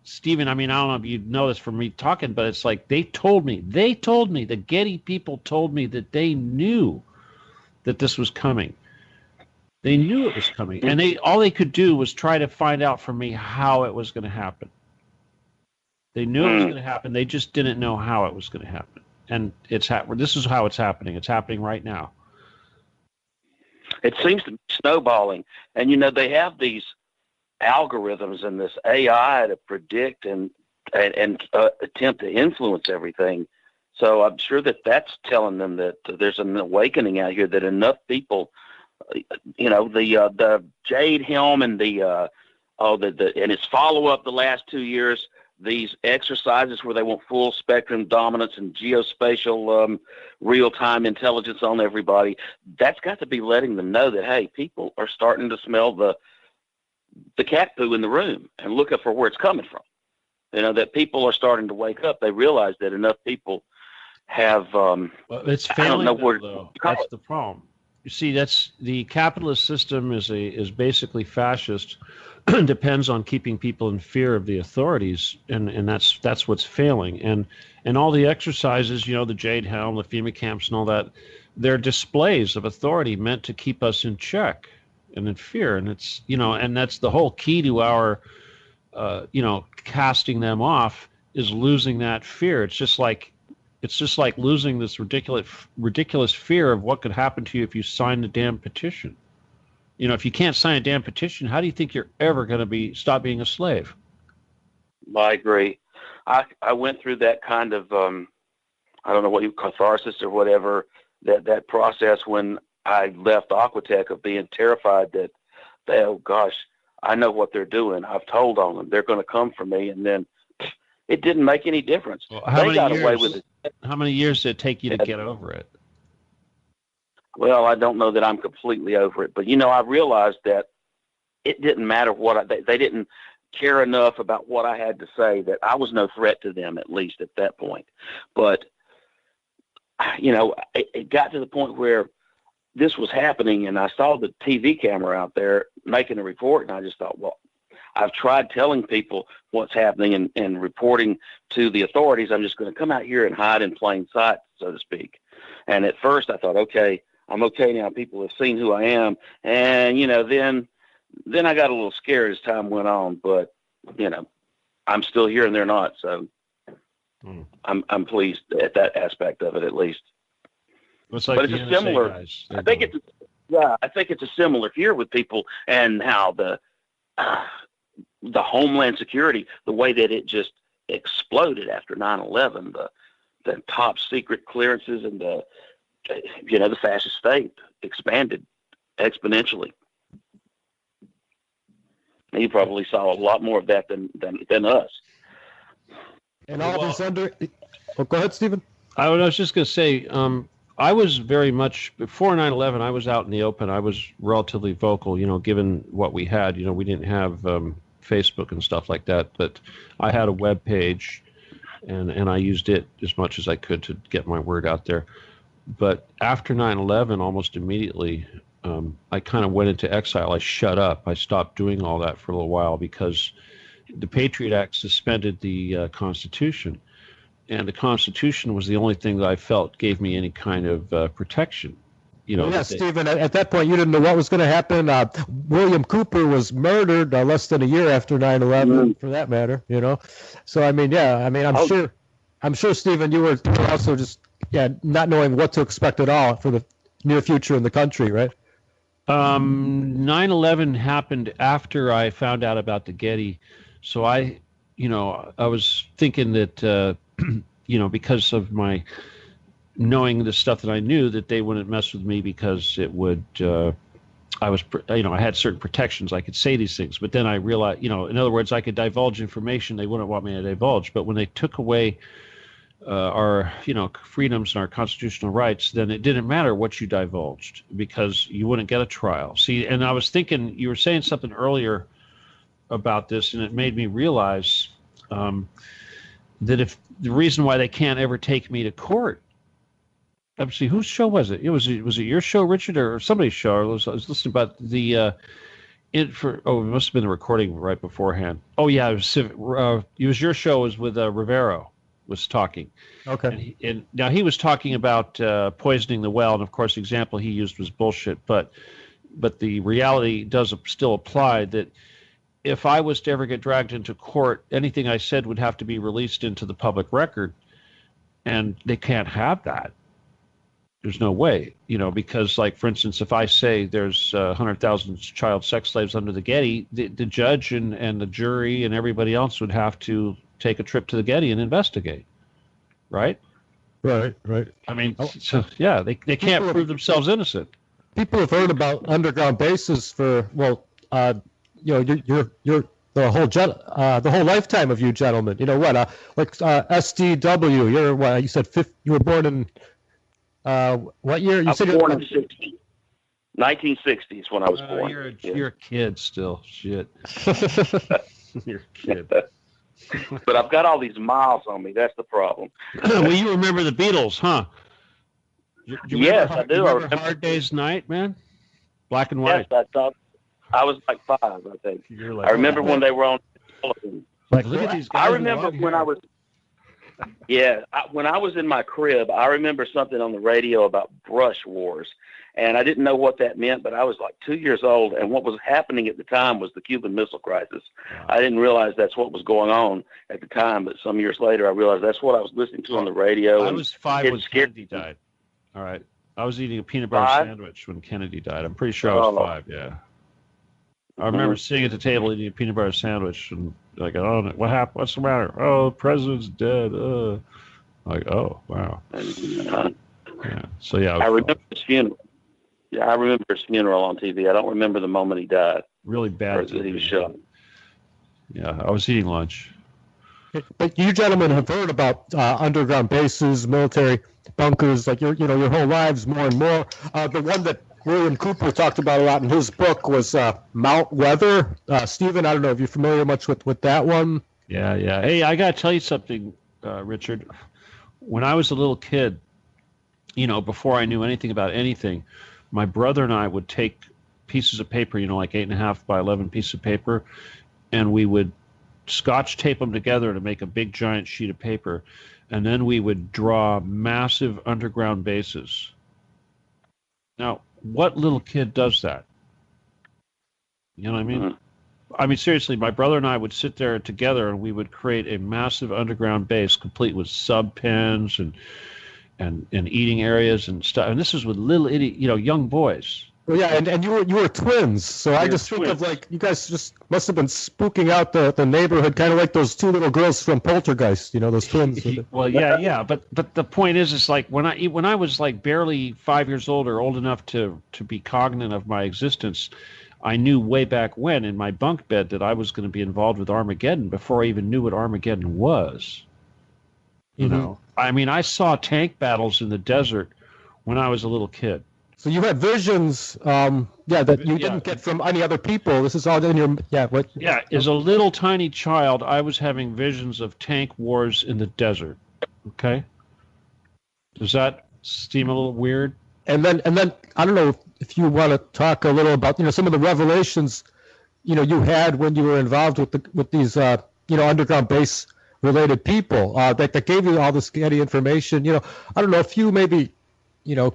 S2: Stephen, I don't know if you know this from me talking, but it's like they told me, the Getty people told me that they knew that this was coming. They knew it was coming. And all they could do was try to find out from me how it was going to happen. They knew it was going to happen. They just didn't know how it was going to happen. And this is how it's happening. It's happening right now.
S3: It seems to be snowballing. And, they have these algorithms and this AI to predict and attempt to influence everything. So I'm sure that's telling them that there's an awakening out here, that enough people, the Jade Helm and and its follow-up the last 2 years, these exercises where they want full spectrum dominance and geospatial real-time intelligence on everybody, that's got to be letting them know that, hey, people are starting to smell the cat poo in the room and look up for where it's coming from. That people are starting to wake up. They realize that enough people have
S2: it's failing, though. That's the problem. You see, that's the capitalist system is basically fascist. Depends on keeping people in fear of the authorities, and that's what's failing. And all the exercises, the Jade Helm, the FEMA camps, and all that, they're displays of authority meant to keep us in check and in fear. And it's and that's the whole key to our casting them off, is losing that fear. It's just like losing this ridiculous fear of what could happen to you if you signed a damn petition. if you can't sign a damn petition, how do you think you're ever going to stop being a slave?
S3: I agree. I went through that kind of, I don't know what you catharsis or whatever, that process when I left Aquatech, of being terrified that, oh gosh, I know what they're doing. I've told on them. They're going to come for me. And then it didn't make any difference.
S2: Well,
S3: they got away with it.
S2: How many years did it take you to get over it?
S3: Well, I don't know that I'm completely over it, but I realized that it didn't matter what they didn't care enough about what I had to say, that I was no threat to them, at least at that point. But, it got to the point where this was happening, and I saw the TV camera out there making a report, and I just thought, well, I've tried telling people what's happening and reporting to the authorities. I'm just going to come out here and hide in plain sight, so to speak. And at first I thought, okay, I'm okay now. People have seen who I am. And, then I got a little scared as time went on, but, I'm still here and they're not. So I'm pleased at that aspect of it, at least.
S2: It's like,
S3: but it's a similar, I think it's a similar here with people, and how the Homeland Security, the way that it just exploded after 9/11, the top secret clearances and the fascist state expanded exponentially. You probably saw a lot more of that than us.
S1: And all this under. Oh, go ahead, Stephen.
S2: I was just going to say, I was very much before 9/11. I was out in the open. I was relatively vocal, given what we had. We didn't have Facebook and stuff like that, but I had a web page, and I used it as much as I could to get my word out there. But after 9/11, almost immediately, I kind of went into exile. I shut up. I stopped doing all that for a little while because the Patriot Act suspended the Constitution. And the Constitution was the only thing that I felt gave me any kind of protection.
S1: Stephen, at that point, you didn't know what was going to happen. William Cooper was murdered less than a year after 9/11, for that matter, So, I'm sure, Stephen, you were also just, not knowing what to expect at all for the near future in the country, right?
S2: 9/11 happened after I found out about the Getty. So I was thinking that, because of my knowing the stuff that I knew, that they wouldn't mess with me because it would, I had certain protections. I could say these things, but then I realized, in other words, I could divulge information they wouldn't want me to divulge. But when they took away our, freedoms and our constitutional rights, then it didn't matter what you divulged because you wouldn't get a trial. See, and I was thinking, you were saying something earlier about this, and it made me realize that if the reason why they can't ever take me to court, obviously, whose show was it? Was it your show, Richard, or somebody's show? I was listening about the it must have been the recording right beforehand. Oh yeah, it was your show. Was with Rivero was talking.
S1: Okay.
S2: And now he was talking about poisoning the well, and of course the example he used was bullshit. But the reality does still apply that if I was to ever get dragged into court, anything I said would have to be released into the public record, and they can't have that. There's no way, because, like, for instance, if I say there's 100,000 child sex slaves under the Getty, the judge and the jury and everybody else would have to take a trip to the Getty and investigate, right?
S1: Right.
S2: I mean, they can't prove themselves innocent.
S1: People have heard about underground bases for, you're the whole lifetime of you gentlemen. SDW. You're what? You said you were born in what year? You said
S3: I was born in 1960s when I was born.
S2: You're a kid still. Shit. You're a kid.
S3: But I've got all these miles on me. That's the problem.
S2: Well, you remember the Beatles, huh?
S3: Yes, I do.
S2: I remember Hard Day's Night, man? Black and white.
S3: Yes, I thought I was like 5, I think. I remember when they were on television.
S2: Like, look at these guys.
S3: I remember when I was when I was in my crib, I remember something on the radio about brush wars. And I didn't know what that meant, but I was like 2 years old, and what was happening at the time was the Cuban Missile Crisis. Wow. I didn't realize that's what was going on at the time, but some years later I realized that's what I was listening to on the radio.
S2: I was 5 when Kennedy died. All right. I was eating a peanut butter sandwich when Kennedy died. I'm pretty sure I was 5, yeah. I remember sitting at the table eating a peanut butter sandwich and like, oh, what happened? What's the matter? Oh, the president's dead. Like, oh, wow. Yeah. So yeah.
S3: I remember his funeral. Yeah, I remember his funeral on TV. I don't remember the moment he died.
S2: Really bad.
S3: That he was shot.
S2: Yeah, I was eating lunch.
S1: But you gentlemen have heard about underground bases, military bunkers, like your whole lives more and more. The one that William Cooper talked about a lot in his book was Mount Weather. Stephen, I don't know if you're familiar much with that one.
S2: Yeah. Hey, I got to tell you something, Richard. When I was a little kid, before I knew anything about anything, my brother and I would take pieces of paper, like 8.5 by 11 pieces of paper, and we would Scotch tape them together to make a big giant sheet of paper, and then we would draw massive underground bases. Now, what little kid does that? You know what I mean?
S3: Mm-hmm.
S2: I mean, seriously, my brother and I would sit there together and we would create a massive underground base complete with sub pens and eating areas and stuff. And this is with little young boys.
S1: Well, yeah, and you were twins, so I just think of like you guys just must have been spooking out the neighborhood, kind of like those two little girls from Poltergeist, those twins.
S2: Well, yeah, but the point is like when I was like barely 5 years old or old enough to be cognizant of my existence, I knew way back when in my bunk bed that I was going to be involved with Armageddon before I even knew what Armageddon was. You know, I mean, I saw tank battles in the desert when I was a little kid.
S1: So you had visions, that you didn't get from any other people. This is all in your,
S2: as a little tiny child, I was having visions of tank wars in the desert. Okay. Does that seem a little weird?
S1: And then I don't know if you want to talk a little about some of the revelations you had when you were involved with these underground base related people that gave you all this Getty information. I don't know if you maybe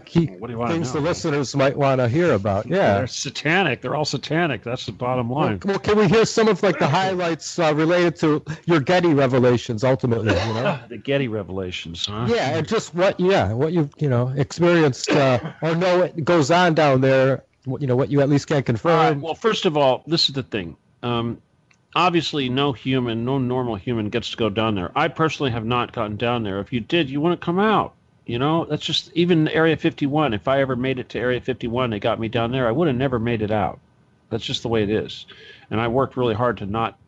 S1: key things the listeners might want to hear about. Yeah,
S2: they're satanic. They're all satanic. That's the bottom line.
S1: Well, can we hear some of like the highlights related to your Getty revelations ultimately?
S2: The Getty revelations, huh?
S1: Yeah, and just what you experienced or know it goes on down there. What you at least can confirm.
S2: Well, first of all, this is the thing. Obviously, no normal human gets to go down there. I personally have not gotten down there. If you did, you wouldn't come out. That's just even Area 51. If I ever made it to Area 51, they got me down there, I would have never made it out. That's just the way it is. And I worked really hard to not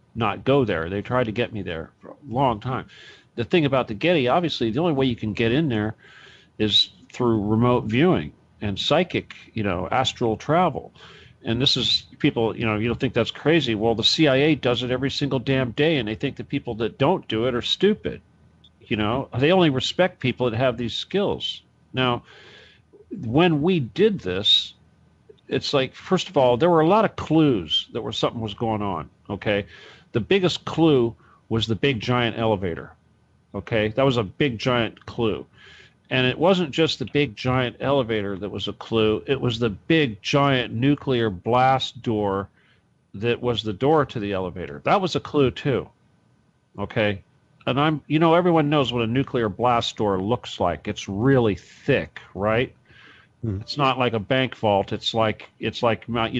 S2: go there. They tried to get me there for a long time. The thing about the Getty, obviously, the only way you can get in there is through remote viewing and psychic, astral travel. And this is people, you don't think that's crazy. Well, the CIA does it every single damn day, and they think the people that don't do it are stupid. They only respect people that have these skills. Now, when we did this, it's like, first of all, there were a lot of clues that something was going on, okay? The biggest clue was the big giant elevator, okay? That was a big giant clue. And it wasn't just the big giant elevator that was a clue. It was the big giant nuclear blast door that was the door to the elevator. That was a clue too, okay? And everyone knows what a nuclear blast door looks like. It's really thick, right? It's not like a bank vault. It's like you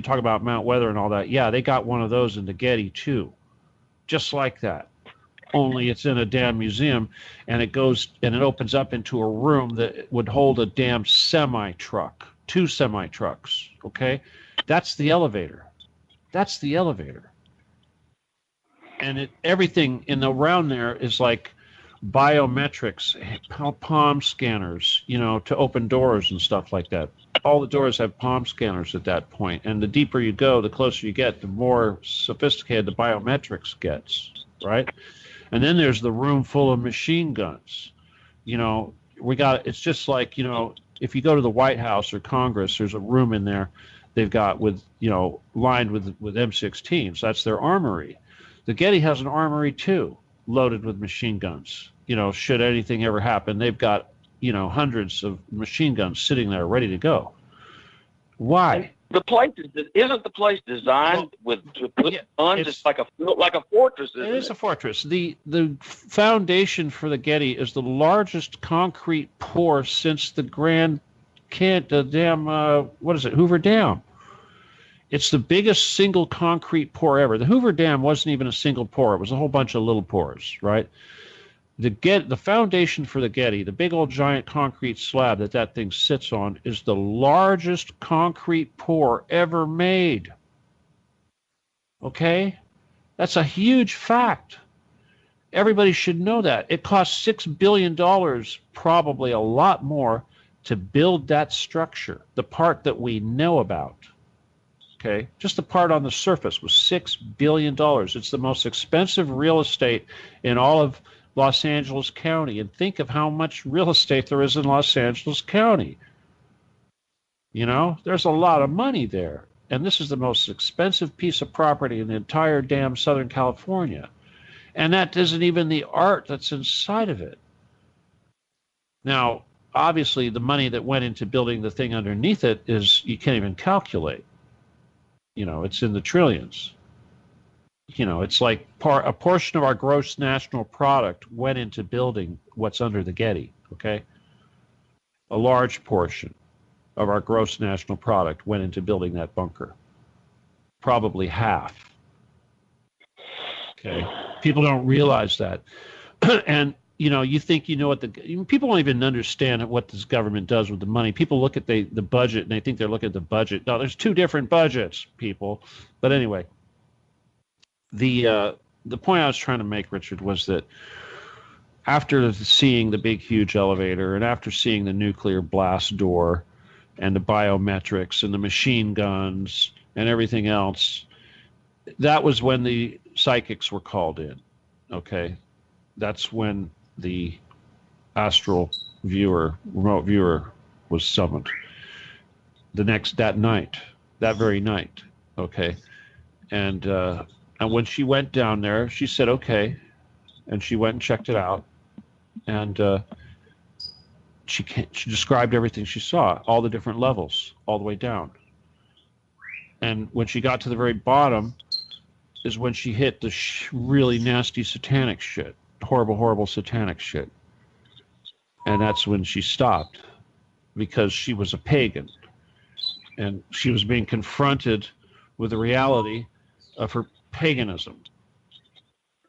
S2: talk about Mount Weather and all that. Yeah, they got one of those in the Getty too, just like that. Only it's in a damn museum, and it opens up into a room that would hold a damn semi-truck, 2 semi-trucks. Okay, that's the elevator. That's the elevator. And everything around there is like biometrics, palm scanners, to open doors and stuff like that. All the doors have palm scanners at that point. And the deeper you go, the closer you get, the more sophisticated the biometrics gets, right? And then there's the room full of machine guns. It's just like, if you go to the White House or Congress, there's a room in there they've got lined with M16s. That's their armory. The Getty has an armory too, loaded with machine guns. Should anything ever happen, they've got, hundreds of machine guns sitting there ready to go. Why?
S3: The place isn't the place designed to put guns? It's like a fortress. It is
S2: a fortress. The foundation for the Getty is the largest concrete pour since the Hoover Dam. It's the biggest single concrete pour ever. The Hoover Dam wasn't even a single pour. It was a whole bunch of little pours, right? The foundation for the Getty, the big old giant concrete slab that thing sits on, is the largest concrete pour ever made. Okay? That's a huge fact. Everybody should know that. It cost $6 billion, probably a lot more, to build that structure, the part that we know about. Okay? Just the part on the surface was $6 billion. It's the most expensive real estate in all of Los Angeles County. And think of how much real estate there is in Los Angeles County. You know, there's a lot of money there. And this is the most expensive piece of property in the entire damn Southern California. And that isn't even the art that's inside of it. Now, obviously, the money that went into building the thing underneath it is, you can't even calculate. You know, it's in the trillions. You know, it's like a portion of our gross national product went into building what's under the Getty, okay? A large portion of our gross national product went into building that bunker. Probably half. Okay? People don't realize that. And, you know, you think you know what people don't even understand what this government does with the money. People look at the budget and they think they're looking at the budget. No, there's two different budgets, people. But anyway, the point I was trying to make, Richard, was that after seeing the big, huge elevator and after seeing the nuclear blast door and the biometrics and the machine guns and everything else, that was when the psychics were called in, okay? That's when the astral viewer, remote viewer, was summoned. That very night, okay? And when she went down there, she said, okay, and she went and checked it out, and she described everything she saw, all the different levels, all the way down. And when she got to the very bottom is when she hit the really nasty satanic shit, horrible, horrible satanic shit. And that's when she stopped, because she was a pagan, and she was being confronted with the reality of her paganism.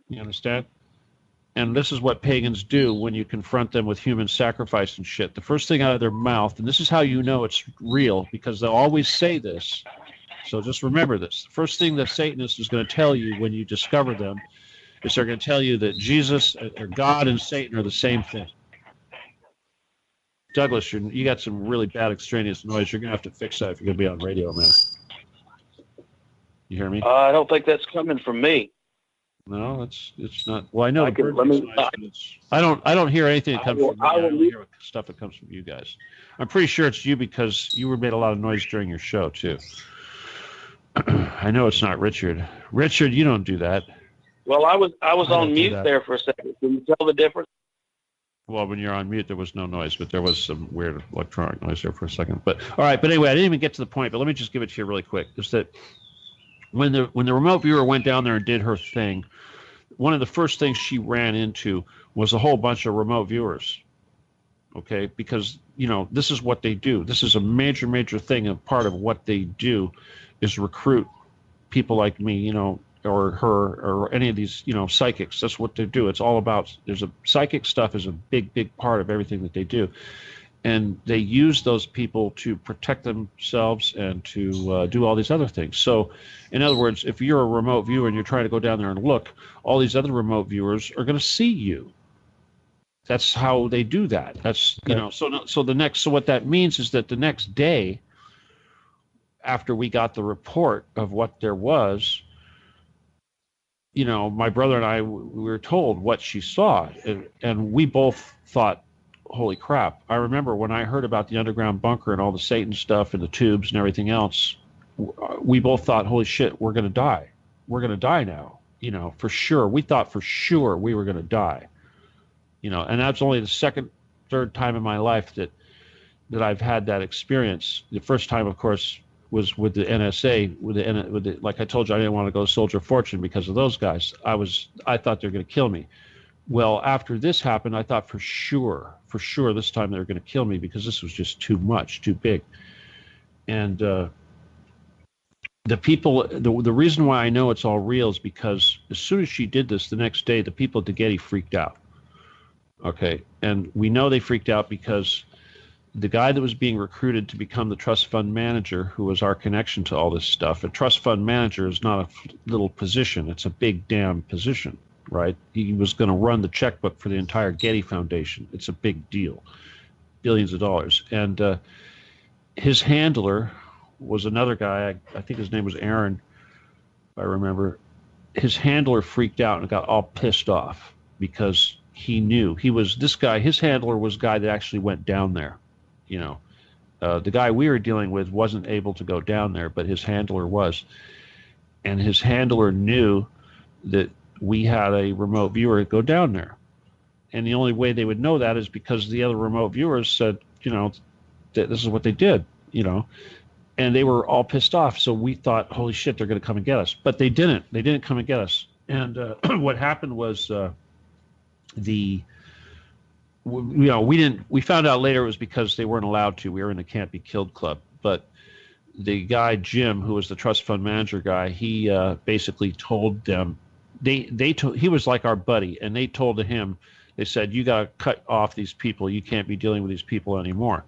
S2: You understand? And this is what pagans do when you confront them with human sacrifice and shit. The first thing out of their mouth, and this is how you know it's real, because they'll always say this, so just remember this. The first thing that Satanist is going to tell you when you discover them is they're going to tell you that Jesus or God and Satan are the same thing. Douglas, you got some really bad extraneous noise. You're going to have to fix that if you're going to be on radio, man. You hear me?
S3: I don't think that's coming from me.
S2: No, it's not. Well, I know the bird makes noise, but I don't hear anything that comes from me. I don't hear stuff that comes from you guys. I'm pretty sure it's you, because you made a lot of noise during your show too. I know it's not Richard. Richard, you don't do that.
S3: Well, I was on mute there for a second. Can you tell the difference?
S2: Well, when you're on mute, there was no noise, but there was some weird electronic noise there for a second. But all right. But anyway, I didn't even get to the point. But let me just give it to you really quick. Is that when the remote viewer went down there and did her thing, one of the first things she ran into was a whole bunch of remote viewers. Okay, because you know this is what they do. This is a major, major thing. And part of what they do is recruit people like me, you know, or her, or any of these, you know, psychics. That's what they do. It's all about. Psychic stuff is a big, big part of everything that they do, and they use those people to protect themselves and to do all these other things. So, in other words, if you're a remote viewer and you're trying to go down there and look, all these other remote viewers are going to see you. That's how they do that. That's you know. So what that means is that the next day, after we got the report of what there was, you know, my brother and I, we were told what she saw, and we both thought, holy crap. I remember when I heard about the underground bunker and all the Satan stuff and the tubes and everything else, we both thought, holy shit, we're going to die. We're going to die now, you know, for sure. We thought for sure we were going to die, you know, and that's only the second, third time in my life that I've had that experience. The first time, of course, was with the NSA, like I told you, I didn't want to go Soldier of Fortune because of those guys. I thought they were going to kill me. Well, after this happened, I thought for sure this time they were going to kill me, because this was just too much, too big. And the people, the reason why I know it's all real is because as soon as she did this, the next day, the people at the Getty freaked out. Okay. And we know they freaked out because the guy that was being recruited to become the trust fund manager, who was our connection to all this stuff, a trust fund manager is not a little position. It's a big damn position, right? He was going to run the checkbook for the entire Getty Foundation. It's a big deal, billions of dollars. And his handler was another guy. I think his name was Aaron, if I remember. His handler freaked out and got all pissed off because he knew this guy. His handler was a guy that actually went down there. The guy we were dealing with wasn't able to go down there, but his handler was. And his handler knew that we had a remote viewer go down there. And the only way they would know that is because the other remote viewers said, that this is what they did, and they were all pissed off. So we thought, holy shit, they're going to come and get us. But they didn't. They didn't come and get us. And what happened was we found out later it was because they weren't allowed to. We were in the Can't Be Killed club. But the guy, Jim, who was the trust fund manager guy, he basically told them, he was like our buddy, and they told him, they said, you got to cut off these people. You can't be dealing with these people anymore.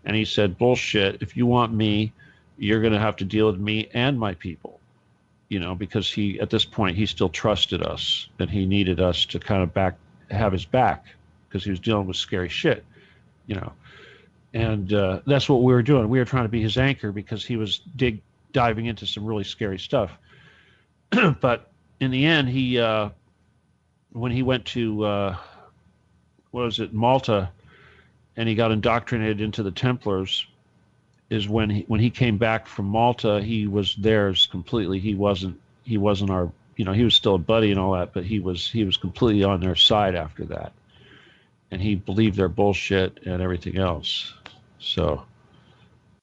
S2: And he said, bullshit. If you want me, you're going to have to deal with me and my people, because at this point, he still trusted us, and he needed us to kind of have his back, because he was dealing with scary shit, and that's what we were doing. We were trying to be his anchor because he was diving into some really scary stuff. But in the end, when he went to Malta, and he got indoctrinated into the Templars, is when he came back from Malta, he was theirs completely. He wasn't our, he was still a buddy and all that, but he was completely on their side after that. And he believed their bullshit and everything else. So,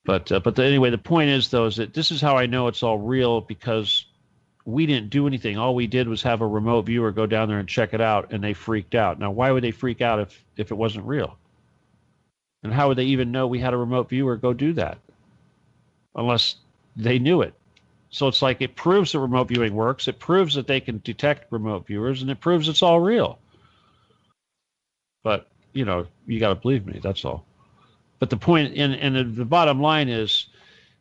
S2: but anyway, the point is, though, is that this is how I know it's all real, because we didn't do anything. All we did was have a remote viewer go down there and check it out, and they freaked out. Now, why would they freak out if it wasn't real? And how would they even know we had a remote viewer go do that? Unless they knew it. So it's like, it proves that remote viewing works. It proves that they can detect remote viewers, and it proves it's all real. But, you got to believe me, that's all. But the point, and the bottom line is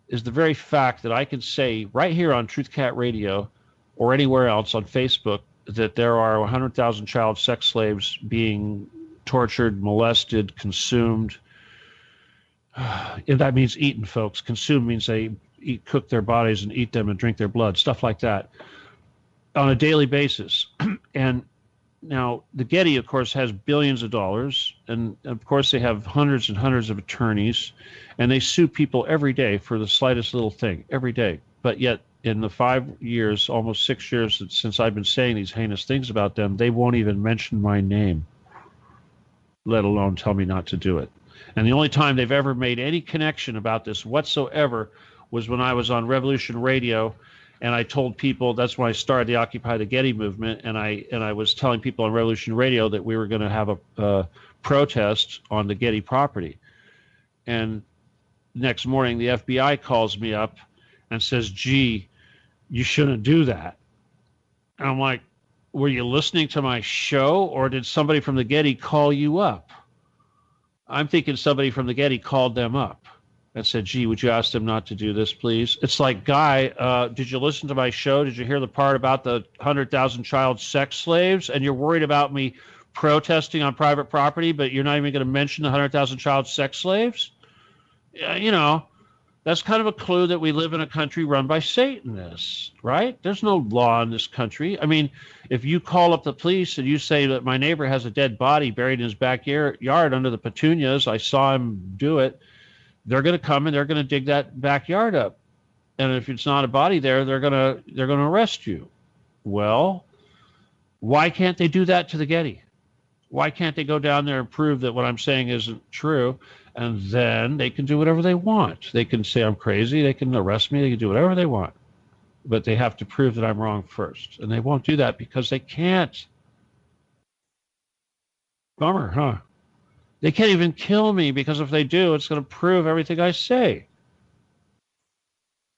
S2: the very fact that I can say right here on Truth Cat Radio or anywhere else on Facebook that there are 100,000 child sex slaves being tortured, molested, consumed. That means eaten, folks. Consumed means they cook their bodies and eat them and drink their blood, stuff like that, on a daily basis. And now, the Getty, of course, has billions of dollars, and of course they have hundreds and hundreds of attorneys, and they sue people every day for the slightest little thing, every day. But yet, in the 5 years, almost 6 years since I've been saying these heinous things about them, they won't even mention my name, let alone tell me not to do it. And the only time they've ever made any connection about this whatsoever was when I was on Revolution Radio, and I told people, that's when I started the Occupy the Getty movement, and I was telling people on Revolution Radio that we were going to have a protest on the Getty property. And next morning, the FBI calls me up and says, gee, you shouldn't do that. And I'm like, were you listening to my show, or did somebody from the Getty call you up? I'm thinking somebody from the Getty called them up and said, gee, would you ask them not to do this, please? It's like, guy, did you listen to my show? Did you hear the part about the 100,000 child sex slaves? And you're worried about me protesting on private property, but you're not even going to mention the 100,000 child sex slaves? That's kind of a clue that we live in a country run by Satanists, right? There's no law in this country. I mean, if you call up the police and you say that my neighbor has a dead body buried in his backyard under the petunias, I saw him do it, they're going to come and they're going to dig that backyard up. And if it's not a body there, they're going to arrest you. Well, why can't they do that to the Getty? Why can't they go down there and prove that what I'm saying isn't true? And then they can do whatever they want. They can say I'm crazy. They can arrest me. They can do whatever they want. But they have to prove that I'm wrong first. And they won't do that because they can't. Bummer, huh? They can't even kill me, because if they do, it's going to prove everything I say.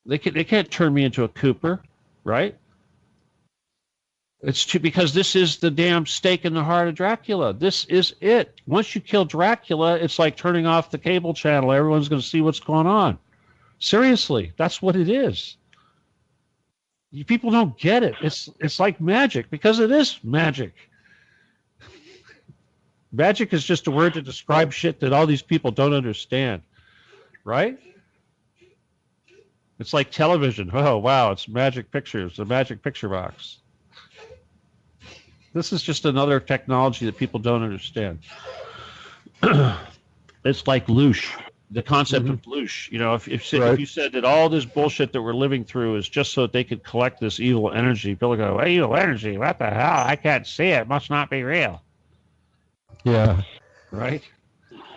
S2: They can't turn me into a Cooper, right? Because this is the damn stake in the heart of Dracula. This is it. Once you kill Dracula, it's like turning off the cable channel. Everyone's going to see what's going on. Seriously, that's what it is. People don't get it. It's like magic, because it is magic. Magic is just a word to describe shit that all these people don't understand, right? It's like television. Oh, wow, it's magic pictures, the magic picture box. This is just another technology that people don't understand. It's like loosh, the concept of loosh. You know, if you said that all this bullshit that we're living through is just so that they could collect this evil energy, people go, evil energy? What the hell? I can't see it. It must not be real.
S1: Yeah.
S2: Right?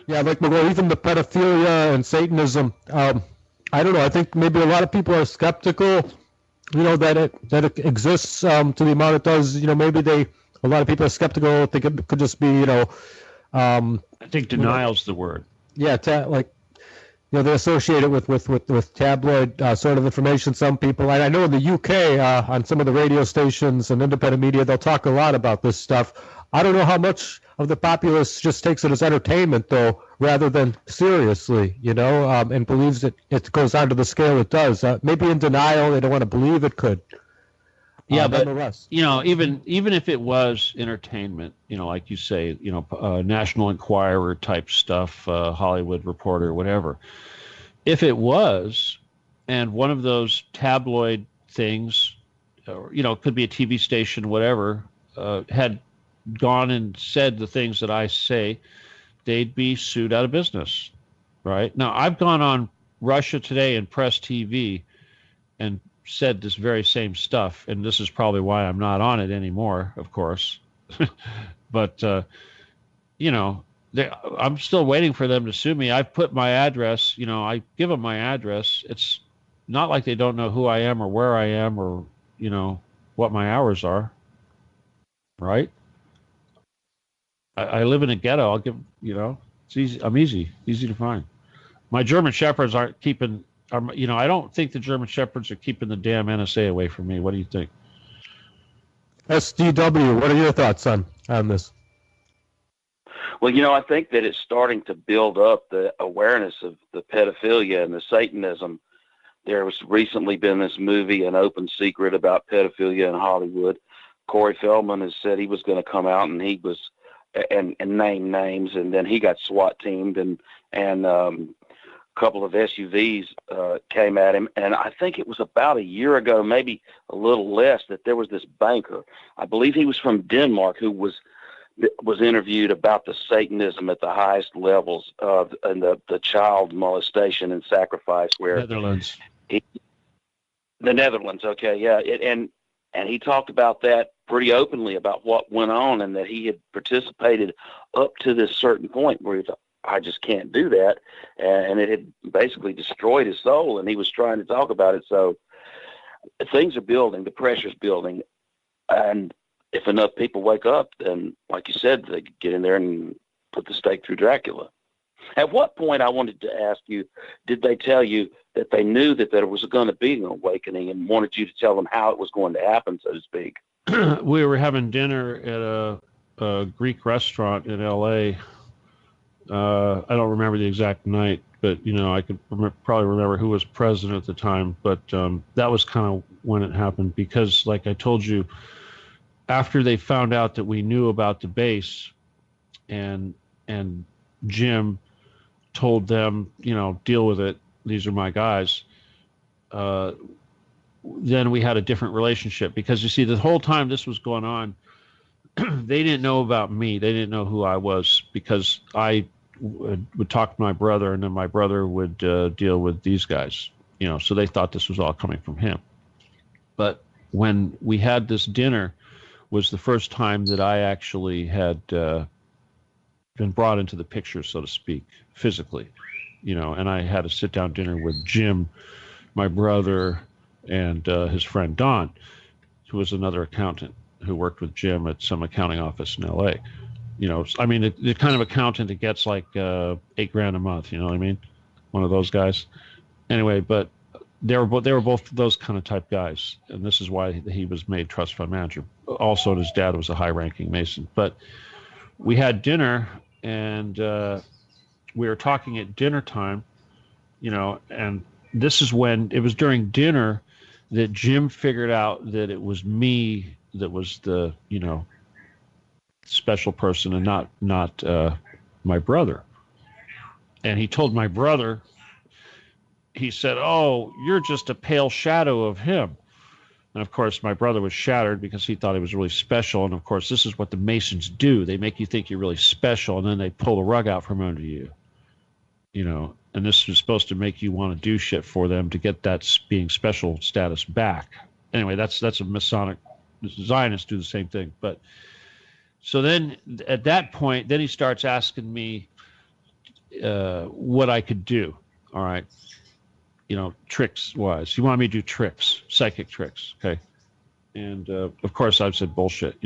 S1: Yeah, like even the pedophilia and Satanism. I don't know. I think maybe a lot of people are skeptical, that it exists to the amount it does. Maybe a lot of people are skeptical. Think it could just be,
S2: I think denial's the word.
S1: Yeah, they associate it with tabloid sort of information. Some people, and I know in the UK on some of the radio stations and independent media, they'll talk a lot about this stuff. I don't know how much of the populace just takes it as entertainment, though, rather than seriously, and believes it goes on to the scale it does. Maybe in denial, they don't want to believe it could.
S2: Yeah, but even if it was entertainment, like you say, National Enquirer type stuff, Hollywood Reporter, whatever. If it was, and one of those tabloid things, could be a TV station, whatever, had gone and said the things that I say, they'd be sued out of business, right? Now, I've gone on Russia Today and Press TV and said this very same stuff, and this is probably why I'm not on it anymore, of course. But, I'm still waiting for them to sue me. I've put my address, I give them my address. It's not like they don't know who I am or where I am or, what my hours are, right? I live in a ghetto. I'll give, it's easy. I'm easy to find. My German Shepherds aren't keeping, I don't think the German Shepherds are keeping the damn NSA away from me. What do you think?
S1: SDW, what are your thoughts on this?
S3: Well, I think that it's starting to build up the awareness of the pedophilia and the Satanism. There was recently been this movie, An Open Secret, about pedophilia in Hollywood. Corey Feldman has said he was going to come out and he was and name names, and then he got SWAT teamed and a couple of SUVs came at him. And I think it was about a year ago, maybe a little less, that there was this banker. I believe he was from Denmark who was interviewed about the Satanism at the highest levels of and the child molestation and sacrifice where
S2: Netherlands.
S3: The Netherlands, okay, yeah. And he talked about that pretty openly about what went on and that he had participated up to this certain point where he thought, I just can't do that. And it had basically destroyed his soul, and he was trying to talk about it. So things are building, the pressure's building. And if enough people wake up, then, like you said, they could get in there and put the stake through Dracula. At what point, I wanted to ask you, did they tell you that they knew that there was going to be an awakening and wanted you to tell them how it was going to happen, so to speak?
S2: We were having dinner at a Greek restaurant in L.A. I don't remember the exact night, but, I could probably remember who was president at the time. But that was kind of when it happened because, like I told you, after they found out that we knew about the base and Jim told them, deal with it, these are my guys, then we had a different relationship because, you see, the whole time this was going on, they didn't know about me. They didn't know who I was because I would talk to my brother, and then my brother would deal with these guys, so they thought this was all coming from him. But when we had this dinner was the first time that I actually had been brought into the picture, so to speak, physically, and I had a sit-down dinner with Jim, my brother, and his friend Don, who was another accountant who worked with Jim at some accounting office in L.A. I mean, the kind of accountant that gets like $8,000 a month, you know what I mean? One of those guys. Anyway, but they were both those kind of type guys, and this is why he was made trust fund manager. Also, his dad was a high-ranking Mason. But we had dinner, and we were talking at dinner time, and this is when it was during dinner that Jim figured out that it was me that was the special person and not my brother. And he told my brother, he said, "Oh, you're just a pale shadow of him." And of course, my brother was shattered because he thought he was really special. And of course, this is what the Masons do. They make you think you're really special, and then they pull the rug out from under you. And this was supposed to make you want to do shit for them to get that being special status back. Anyway, that's a Masonic. Zionists do the same thing. But so then at that point, then he starts asking me what I could do. All right. Tricks wise. He wanted me to do tricks, psychic tricks. Okay. And of course, I've said bullshit,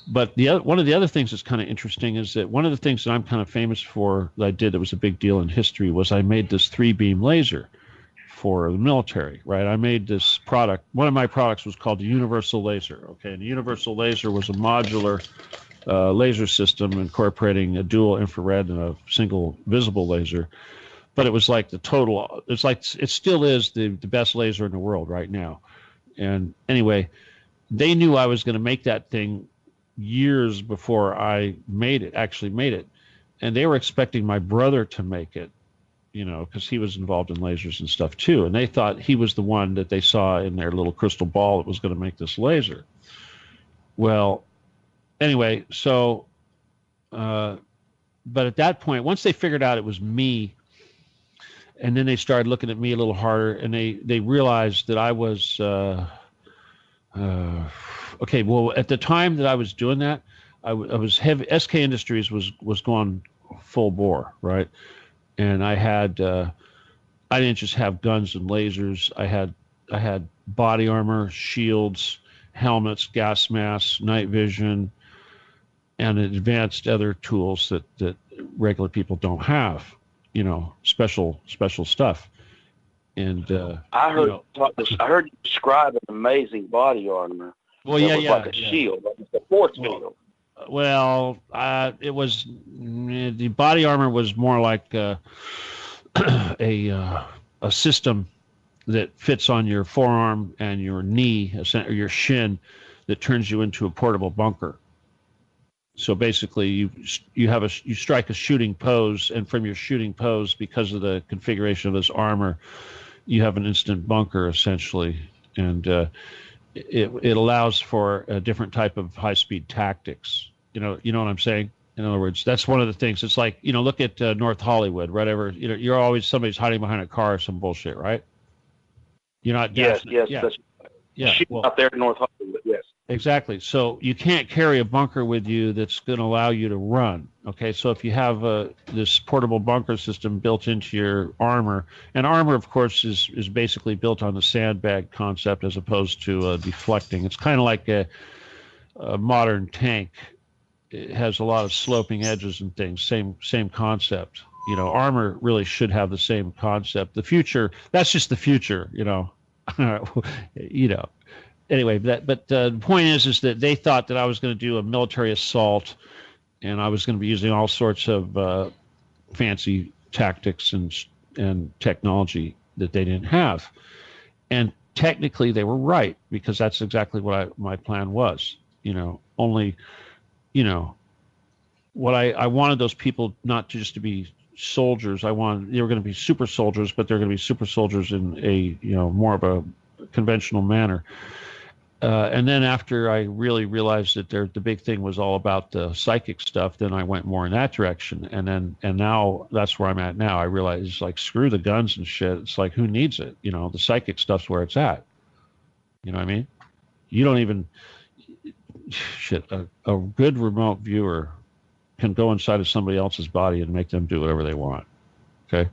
S2: But one of the other things that's kind of interesting is that one of the things that I'm kind of famous for that I did that was a big deal in history was I made this 3-beam laser for the military, right? I made this product. One of my products was called the Universal Laser. Okay. And the Universal Laser was a modular laser system incorporating a dual infrared and a single visible laser. But it was like it still is the best laser in the world right now. And anyway, they knew I was going to make that thing years before I actually made it. And they were expecting my brother to make it, because he was involved in lasers and stuff too. And they thought he was the one that they saw in their little crystal ball that was going to make this laser. Well, anyway, so, but at that point, once they figured out it was me, and then they started looking at me a little harder, and they realized that I was, okay, well, at the time that I was doing that, I was heavy. SK Industries was going full bore, right? And I had, I didn't just have guns and lasers. I had body armor, shields, helmets, gas masks, night vision, and advanced other tools that regular people don't have. Special stuff. And
S3: I heard you describe an amazing body armor.
S2: Well,
S3: like a shield, like a force field.
S2: Well, it was the body armor was more like a system that fits on your forearm and your knee or your shin that turns you into a portable bunker. So basically, you strike a shooting pose, and from your shooting pose, because of the configuration of this armor, you have an instant bunker essentially, and it allows for a different type of high-speed tactics. You know what I'm saying? In other words, that's one of the things. It's like, look at North Hollywood, whatever. You're always somebody's hiding behind a car or some bullshit, right? You're not.
S3: Yes.
S2: Yeah.
S3: Well, out there in North Hollywood, yes.
S2: Exactly. So you can't carry a bunker with you that's going to allow you to run. Okay. So if you have this portable bunker system built into your armor, and armor, of course, is basically built on the sandbag concept as opposed to deflecting. It's kind of like a modern tank. It has a lot of sloping edges and things. Same concept. Armor really should have the same concept. The future, that's just the future. Anyway, but the point is that they thought that I was going to do a military assault, and I was going to be using all sorts of fancy tactics and technology that they didn't have. And technically, they were right, because that's exactly what my plan was. Only, what I wanted those people not just to be soldiers. They were going to be super soldiers, but they're going to be super soldiers in a more of a conventional manner. And then after I really realized that the big thing was all about the psychic stuff, then I went more in that direction. And now that's where I'm at now. I realize, like, screw the guns and shit. It's like, who needs it? The psychic stuff's where it's at. You know what I mean? You don't even, shit, a good remote viewer can go inside of somebody else's body and make them do whatever they want. Okay?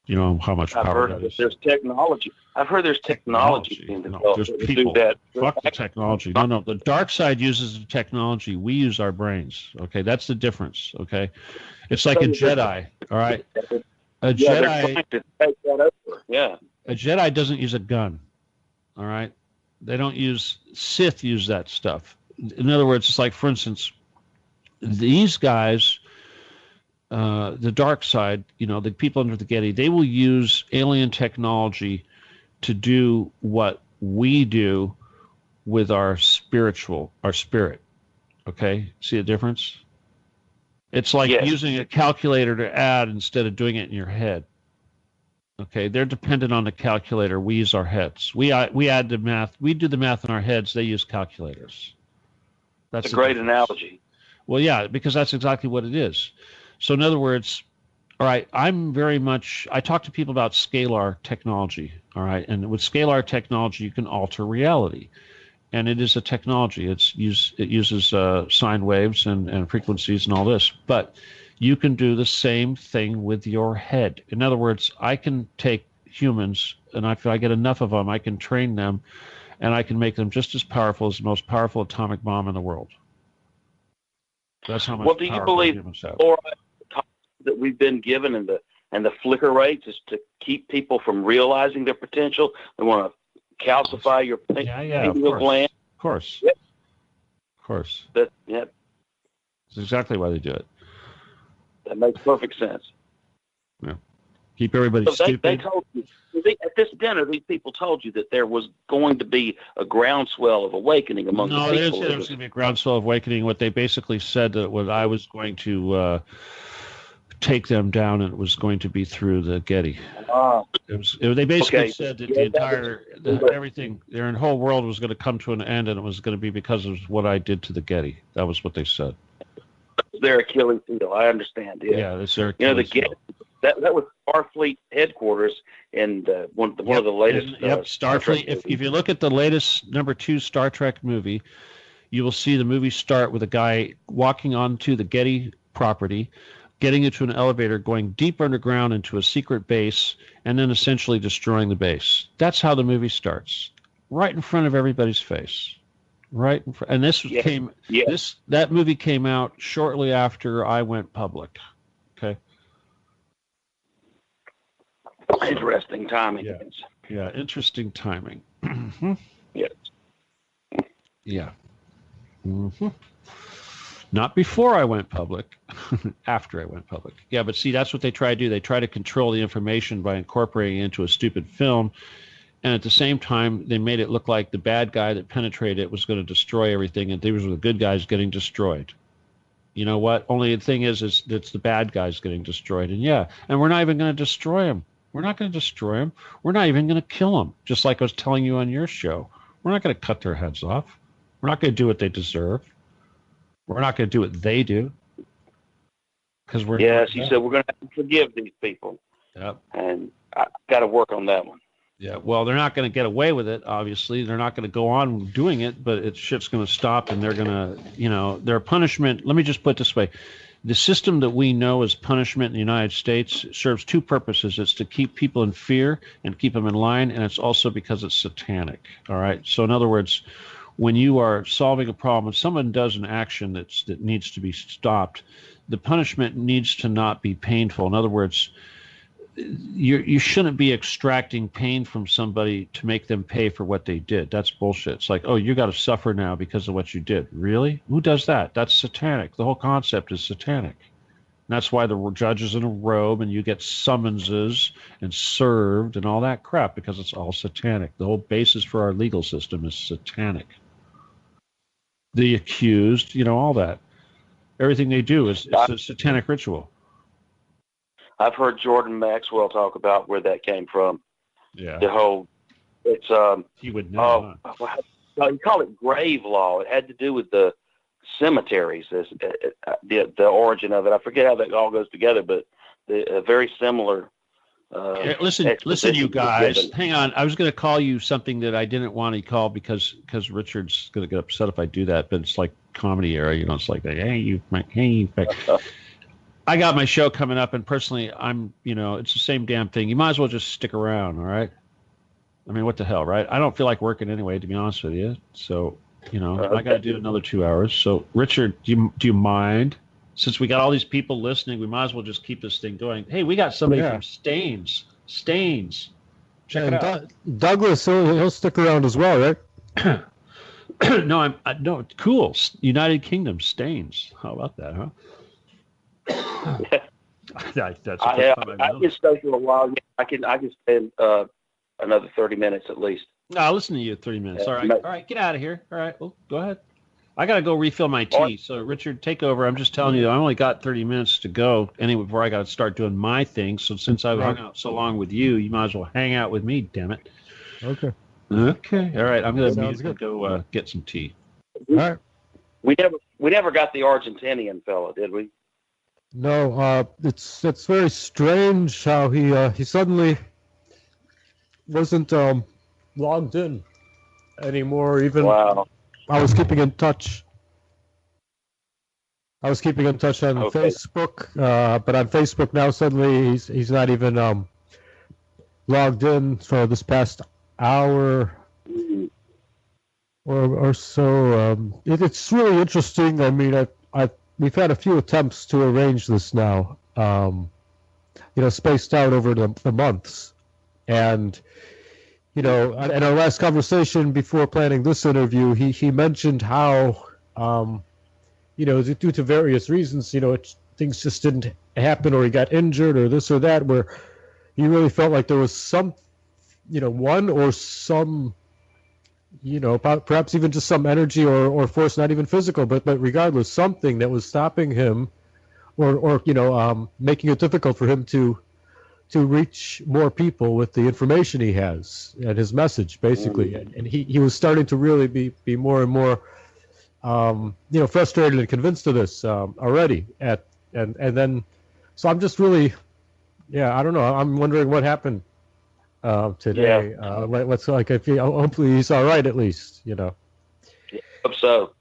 S2: You know how much power that is.
S3: There's technology. I've heard there's technology being developed.
S2: There's people. Fuck the technology. No. The dark side uses the technology. We use our brains. Okay, that's the difference. Okay, it's like a Jedi. All right. A
S3: Yeah,
S2: Jedi,
S3: they're trying to take that over. Yeah.
S2: a Jedi doesn't use a gun. All right. They don't use, Sith use that stuff. In other words, it's like, for instance, these guys, the dark side, the people under the Getty, they will use alien technology to do what we do with our spirit. Okay? See the difference? It's like using a calculator to add instead of doing it in your head. Okay, they're dependent on the calculator. We use our heads. We add the math. We do the math in our heads. They use calculators.
S3: That's a great analogy.
S2: Well, yeah, because that's exactly what it is. So in other words, all right, I talk to people about scalar technology, all right? And with scalar technology, you can alter reality. And it is a technology. It uses sine waves and frequencies and all this. But you can do the same thing with your head. In other words, I can take humans, and if I get enough of them, I can train them, and I can make them just as powerful as the most powerful atomic bomb in the world. That's how much
S3: Well, do you believe that we've been given and the flicker rates is to keep people from realizing their potential? They want to calcify your pineal gland.
S2: Of course.
S3: Yep.
S2: Of course.
S3: That's
S2: exactly why they do it.
S3: That makes perfect sense.
S2: Yeah. Keep everybody stupid.
S3: They told you, at this dinner, these people told you that there was going to be a groundswell of awakening among the people.
S2: No, they didn't say there was going to be a groundswell of awakening. What they basically said that was I was going to take them down, and it was going to be through the Getty. They basically said that everything, their whole world was going to come to an end, and it was going to be because of what I did to the Getty. That was what they said.
S3: Their Achilles heel. I understand. Yeah,
S2: that's their Achilles heel.
S3: That was Starfleet headquarters in one of the latest.
S2: Starfleet. If you look at the latest #2 Star Trek movie, you will see the movie start with a guy walking onto the Getty property, getting into an elevator, going deep underground into a secret base, and then essentially destroying the base. That's how the movie starts, right in front of everybody's face. Right, and that movie came out shortly after I went public. Okay.
S3: Interesting timing.
S2: Yeah, interesting timing. Mm-hmm.
S3: Yes.
S2: Yeah. Mm-hmm. Not before I went public, after I went public. Yeah, but see, that's what they try to do. They try to control the information by incorporating it into a stupid film. And at the same time, they made it look like the bad guy that penetrated it was going to destroy everything, and these were the good guys getting destroyed. You know what? Only the thing is it's the bad guys getting destroyed. And we're not even going to destroy them. We're not going to destroy them. We're not even going to kill them, just like I was telling you on your show. We're not going to cut their heads off. We're not going to do what they deserve. We're not going to do what they do. Because we're
S3: you said we're going to have to forgive these people.
S2: Yep.
S3: And I've got to work on that one.
S2: Yeah, well, they're not going to get away with it, obviously. They're not going to go on doing it, but shit's going to stop, and they're going to, their punishment. Let me just put it this way. The system that we know as punishment in the United States serves two purposes. It's to keep people in fear and keep them in line, and it's also because it's satanic, all right? So in other words, when you are solving a problem, if someone does an action that needs to be stopped, the punishment needs to not be painful. In other words, you shouldn't be extracting pain from somebody to make them pay for what they did. That's bullshit. It's like, oh, you got to suffer now because of what you did. Really? Who does that? That's satanic. The whole concept is satanic. And that's why the judge is in a robe and you get summonses and served and all that crap, because it's all satanic. The whole basis for our legal system is satanic. The accused, all that. Everything they do is a satanic ritual.
S3: I've heard Jordan Maxwell talk about where that came from.
S2: Yeah.
S3: The whole, it's
S2: he would know.
S3: You call it grave law. It had to do with the cemeteries. The origin of it. I forget how that all goes together, but very similar.
S2: Listen, you guys. Hang on. I was going to call you something that I didn't want to call because Richard's going to get upset if I do that. But it's like comedy era. It's like, hey, you. I got my show coming up, and personally, it's the same damn thing. You might as well just stick around, all right? I mean, what the hell, right? I don't feel like working anyway, to be honest with you. So, I got to do another 2 hours. So, Richard, do you mind? since we got all these people listening, we might as well just keep this thing going. Hey, we got somebody from Staines. Check it out.
S1: Douglas, he'll stick around as well, right?
S2: No, cool. United Kingdom, Staines. How about that, huh?
S3: I can stay for a while. I can spend another 30 minutes at least.
S2: No, I'll listen to you 30 minutes. All right, get out of here. All right, well, go ahead. I got to go refill my tea. So, Richard, take over. I'm just telling you, I only got 30 minutes to go anyway before I got to start doing my thing. So since I've hung out so long with you, you might as well hang out with me, damn it.
S1: Okay.
S2: All right, I'm going to go get some tea.
S1: All right.
S3: We never got the Argentinian fella, did we?
S1: No, it's very strange how he suddenly wasn't logged in anymore. Even
S3: wow.
S1: I was keeping in touch. on Facebook, but on Facebook now suddenly he's not even logged in for this past hour or so. It's really interesting. I mean, we've had a few attempts to arrange this now, spaced out over the months, and. In our last conversation before planning this interview, he mentioned how, due to various reasons, things just didn't happen, or he got injured, or this or that, where he really felt like there was some, one or some, perhaps even just some energy or force, not even physical, but regardless, something that was stopping him, or making it difficult for him to reach more people with the information he has and his message, basically. And he was starting to really be more and more, frustrated and convinced of this already. And then, so I'm just really, I don't know. I'm wondering what happened today.
S3: Yeah.
S1: What's like? Hopefully he's all right at least.
S3: Yeah, hope so.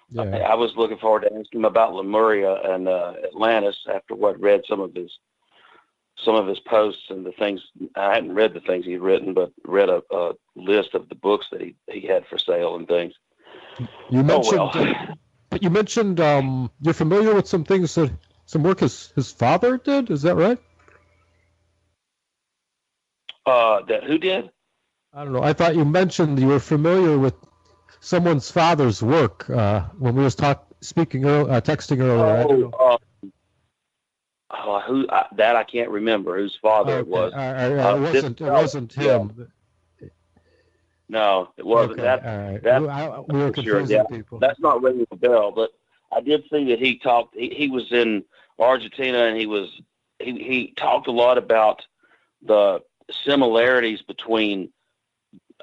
S3: Yeah. I was looking forward to asking him about Lemuria and Atlantis after what read some of his posts and the things. I hadn't read the things he'd written, but read a list of the books that he had for sale and things.
S1: You mentioned, you're familiar with some things some work his father did. Is that right?
S3: Who did?
S1: I don't know. I thought you mentioned you were familiar with someone's father's work when we was texting earlier. I don't know.
S3: That I can't remember whose father it was.
S1: It wasn't him.
S3: No, it wasn't.
S1: Okay, we were confusing people.
S3: That's not ringing a bell, but I did see that he talked. He was in Argentina, and he talked a lot about the similarities between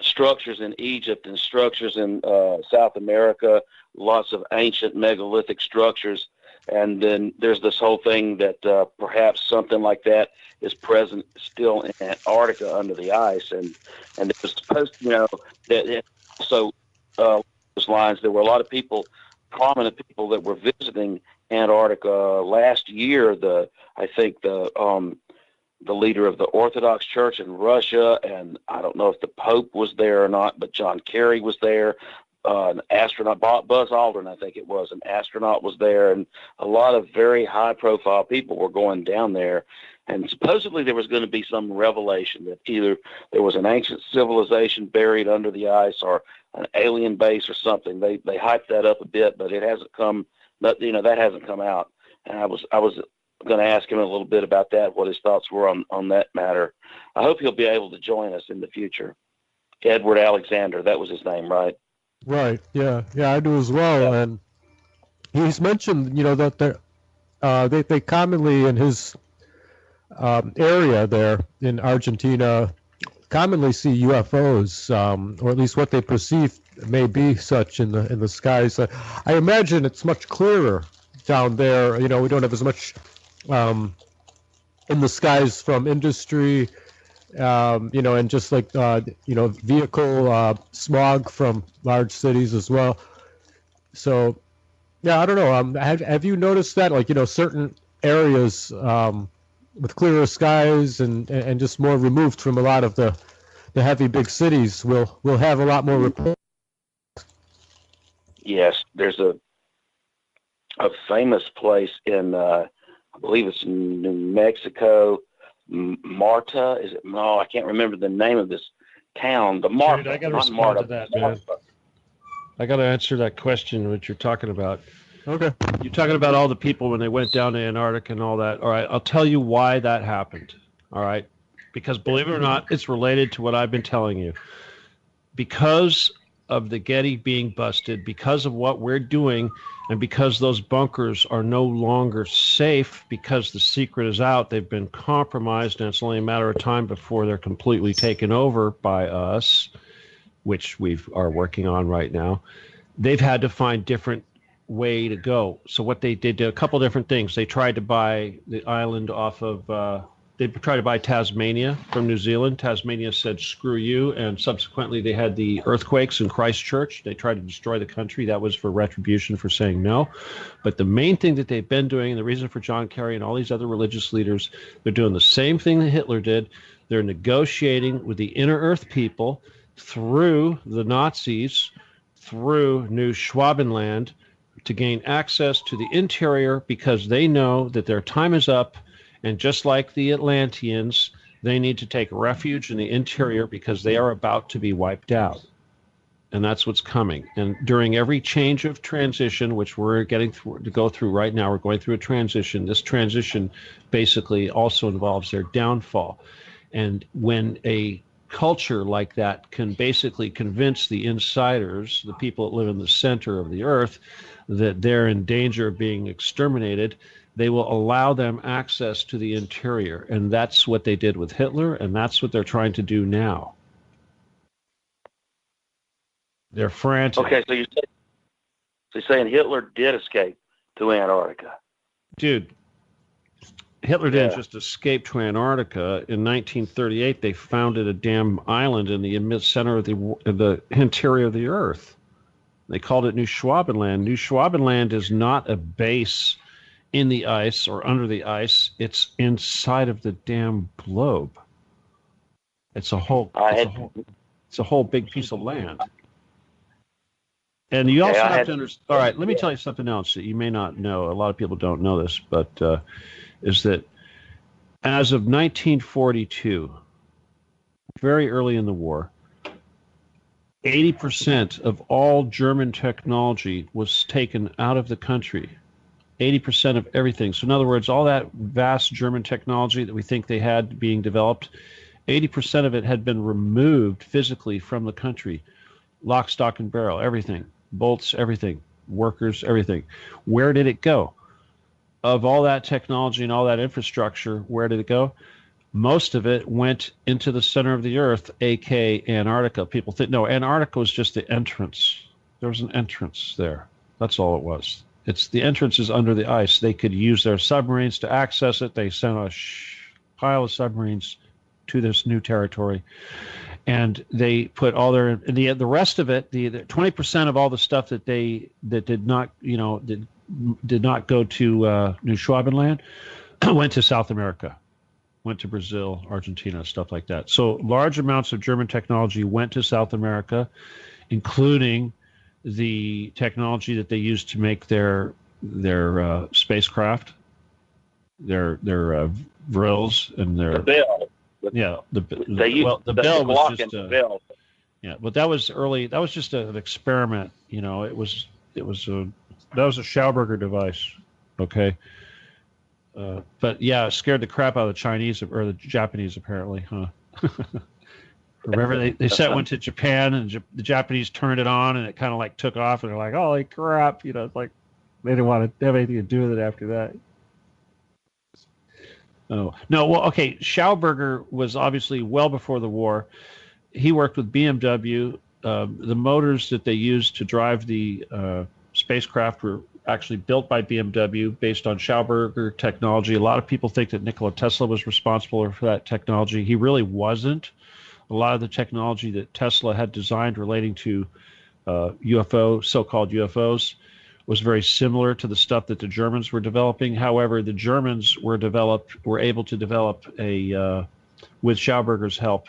S3: structures in Egypt and structures in South America. Lots of ancient megalithic structures. And then there's this whole thing that perhaps something like that is present still in Antarctica under the ice. And it was supposed to, that also those lines, there were a lot of people, prominent people that were visiting Antarctica last year. I think the leader of the Orthodox Church in Russia, and I don't know if the Pope was there or not, but John Kary was there. An astronaut, Buzz Aldrin, I think it was, an astronaut was there, and a lot of very high-profile people were going down there. And supposedly there was going to be some revelation that either there was an ancient civilization buried under the ice or an alien base or something. They hyped that up a bit, but it hasn't come. That hasn't come out. And I was going to ask him a little bit about that, what his thoughts were on that matter. I hope he'll be able to join us in the future. Edward Alexander, that was his name, right?
S1: Right. Yeah, I do as well. Yeah. And he's mentioned, that they commonly in his area there in Argentina commonly see UFOs, or at least what they perceive may be such in the skies. I imagine it's much clearer down there. We don't have as much in the skies from industry. And just like, vehicle smog from large cities as well. So, I don't know. Have you noticed that, certain areas with clearer skies and just more removed from a lot of the heavy big cities will have a lot more reports?
S3: Yes, there's a famous place in, I believe it's New Mexico, Marta. Is it? No, I can't remember the name of this town. The Marta.
S2: Dude, I got to respond to that, man. I got to answer that question, what you're talking about.
S1: Okay.
S2: You're talking about all the people when they went down to Antarctica and all that. All right, I'll tell you why that happened. All right, because believe it or not, it's related to what I've been telling you. Because of the Getty being busted, because of what we're doing, and because those bunkers are no longer safe, because the secret is out, they've been compromised, and it's only a matter of time before they're completely taken over by us, which we are working on right now. They've had to find different way to go. So what they did a couple different things. They tried to buy the island off of they tried to buy Tasmania from New Zealand. Tasmania said screw you, and subsequently they had the earthquakes in Christchurch. They tried to destroy the country. That was for retribution for saying no. But the main thing that they've been doing, and the reason for John Kary and all these other religious leaders, they're doing the same thing that Hitler did. They're negotiating with the inner earth people through the Nazis, through New Schwabenland, to gain access to the interior, because they know that their time is up, and just like the Atlanteans, they need to take refuge in the interior because they are about to be wiped out. And that's what's coming. And during every change of transition, which we're getting to go through right now, we're going through a transition. This transition basically also involves their downfall. And when a culture like that can basically convince the insiders, the people that live in the center of the earth, that they're in danger of being exterminated, they will allow them access to the interior. And that's what they did with Hitler, and that's what they're trying to do now. They're frantic.
S3: Okay, so you're saying Hitler did escape to Antarctica.
S2: Dude, Hitler didn't just escape to Antarctica. In 1938, they founded a damn island in the center of the interior of the earth. They called it New Schwabenland. New Schwabenland is not a base in the ice or under the ice. It's inside of the damn globe. It's a whole big piece of land. And you also have to understand. All right, let me tell you something else that you may not know. A lot of people don't know this, but is that as of 1942, very early in the war, 80% of all German technology was taken out of the country. 80% of everything. So in other words, all that vast German technology that we think they had being developed, 80% of it had been removed physically from the country. Lock, stock, and barrel, everything. Bolts, everything. Workers, everything. Where did it go? Of all that technology and all that infrastructure, where did it go? Most of it went into the center of the earth, aka Antarctica. People think, no, Antarctica was just the entrance. There was an entrance there. That's all it was. It's the entrance is under the ice. They could use their submarines to access it. They sent a pile of submarines to this new territory, and they put all their the rest of it. The 20% of all the stuff that did not go to New Schwabenland went to South America, went to Brazil, Argentina, stuff like that. So large amounts of German technology went to South America, including the technology that they used to make their spacecraft, their drills and their
S3: bell.
S2: The bell was just bell. Yeah, but that was early. That was just an experiment. That was a Schauberger device. Okay. But yeah, it scared the crap out of the Chinese or the Japanese apparently, huh? Remember they sent one to Japan, and the Japanese turned it on, and it kind of like took off, and they're like, holy crap, it's like they didn't want to have anything to do with it after that. Oh no, well, okay, Schauberger was obviously well before the war. He worked with BMW. The motors that they used to drive the spacecraft were actually built by BMW based on Schauberger technology. A lot of people think that Nikola Tesla was responsible for that technology. He really wasn't. A lot of the technology that Tesla had designed relating to UFO, so-called UFOs, was very similar to the stuff that the Germans were developing. However, the Germans were able to develop with Schauberger's help,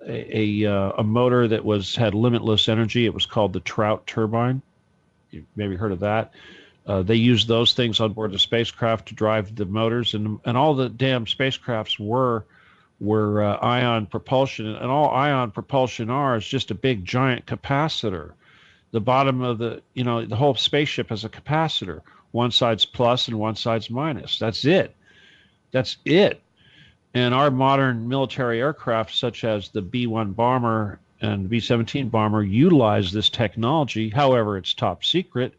S2: a motor that had limitless energy. It was called the Trout turbine. You maybe heard of that. They used those things on board the spacecraft to drive the motors, and all the damn spacecrafts were ion propulsion, and all ion propulsion is just a big giant capacitor. The bottom of the whole spaceship has a capacitor. One side's plus and one side's minus. That's it. And our modern military aircraft, such as the B-1 bomber and the B-17 bomber, utilize this technology. However, it's top secret.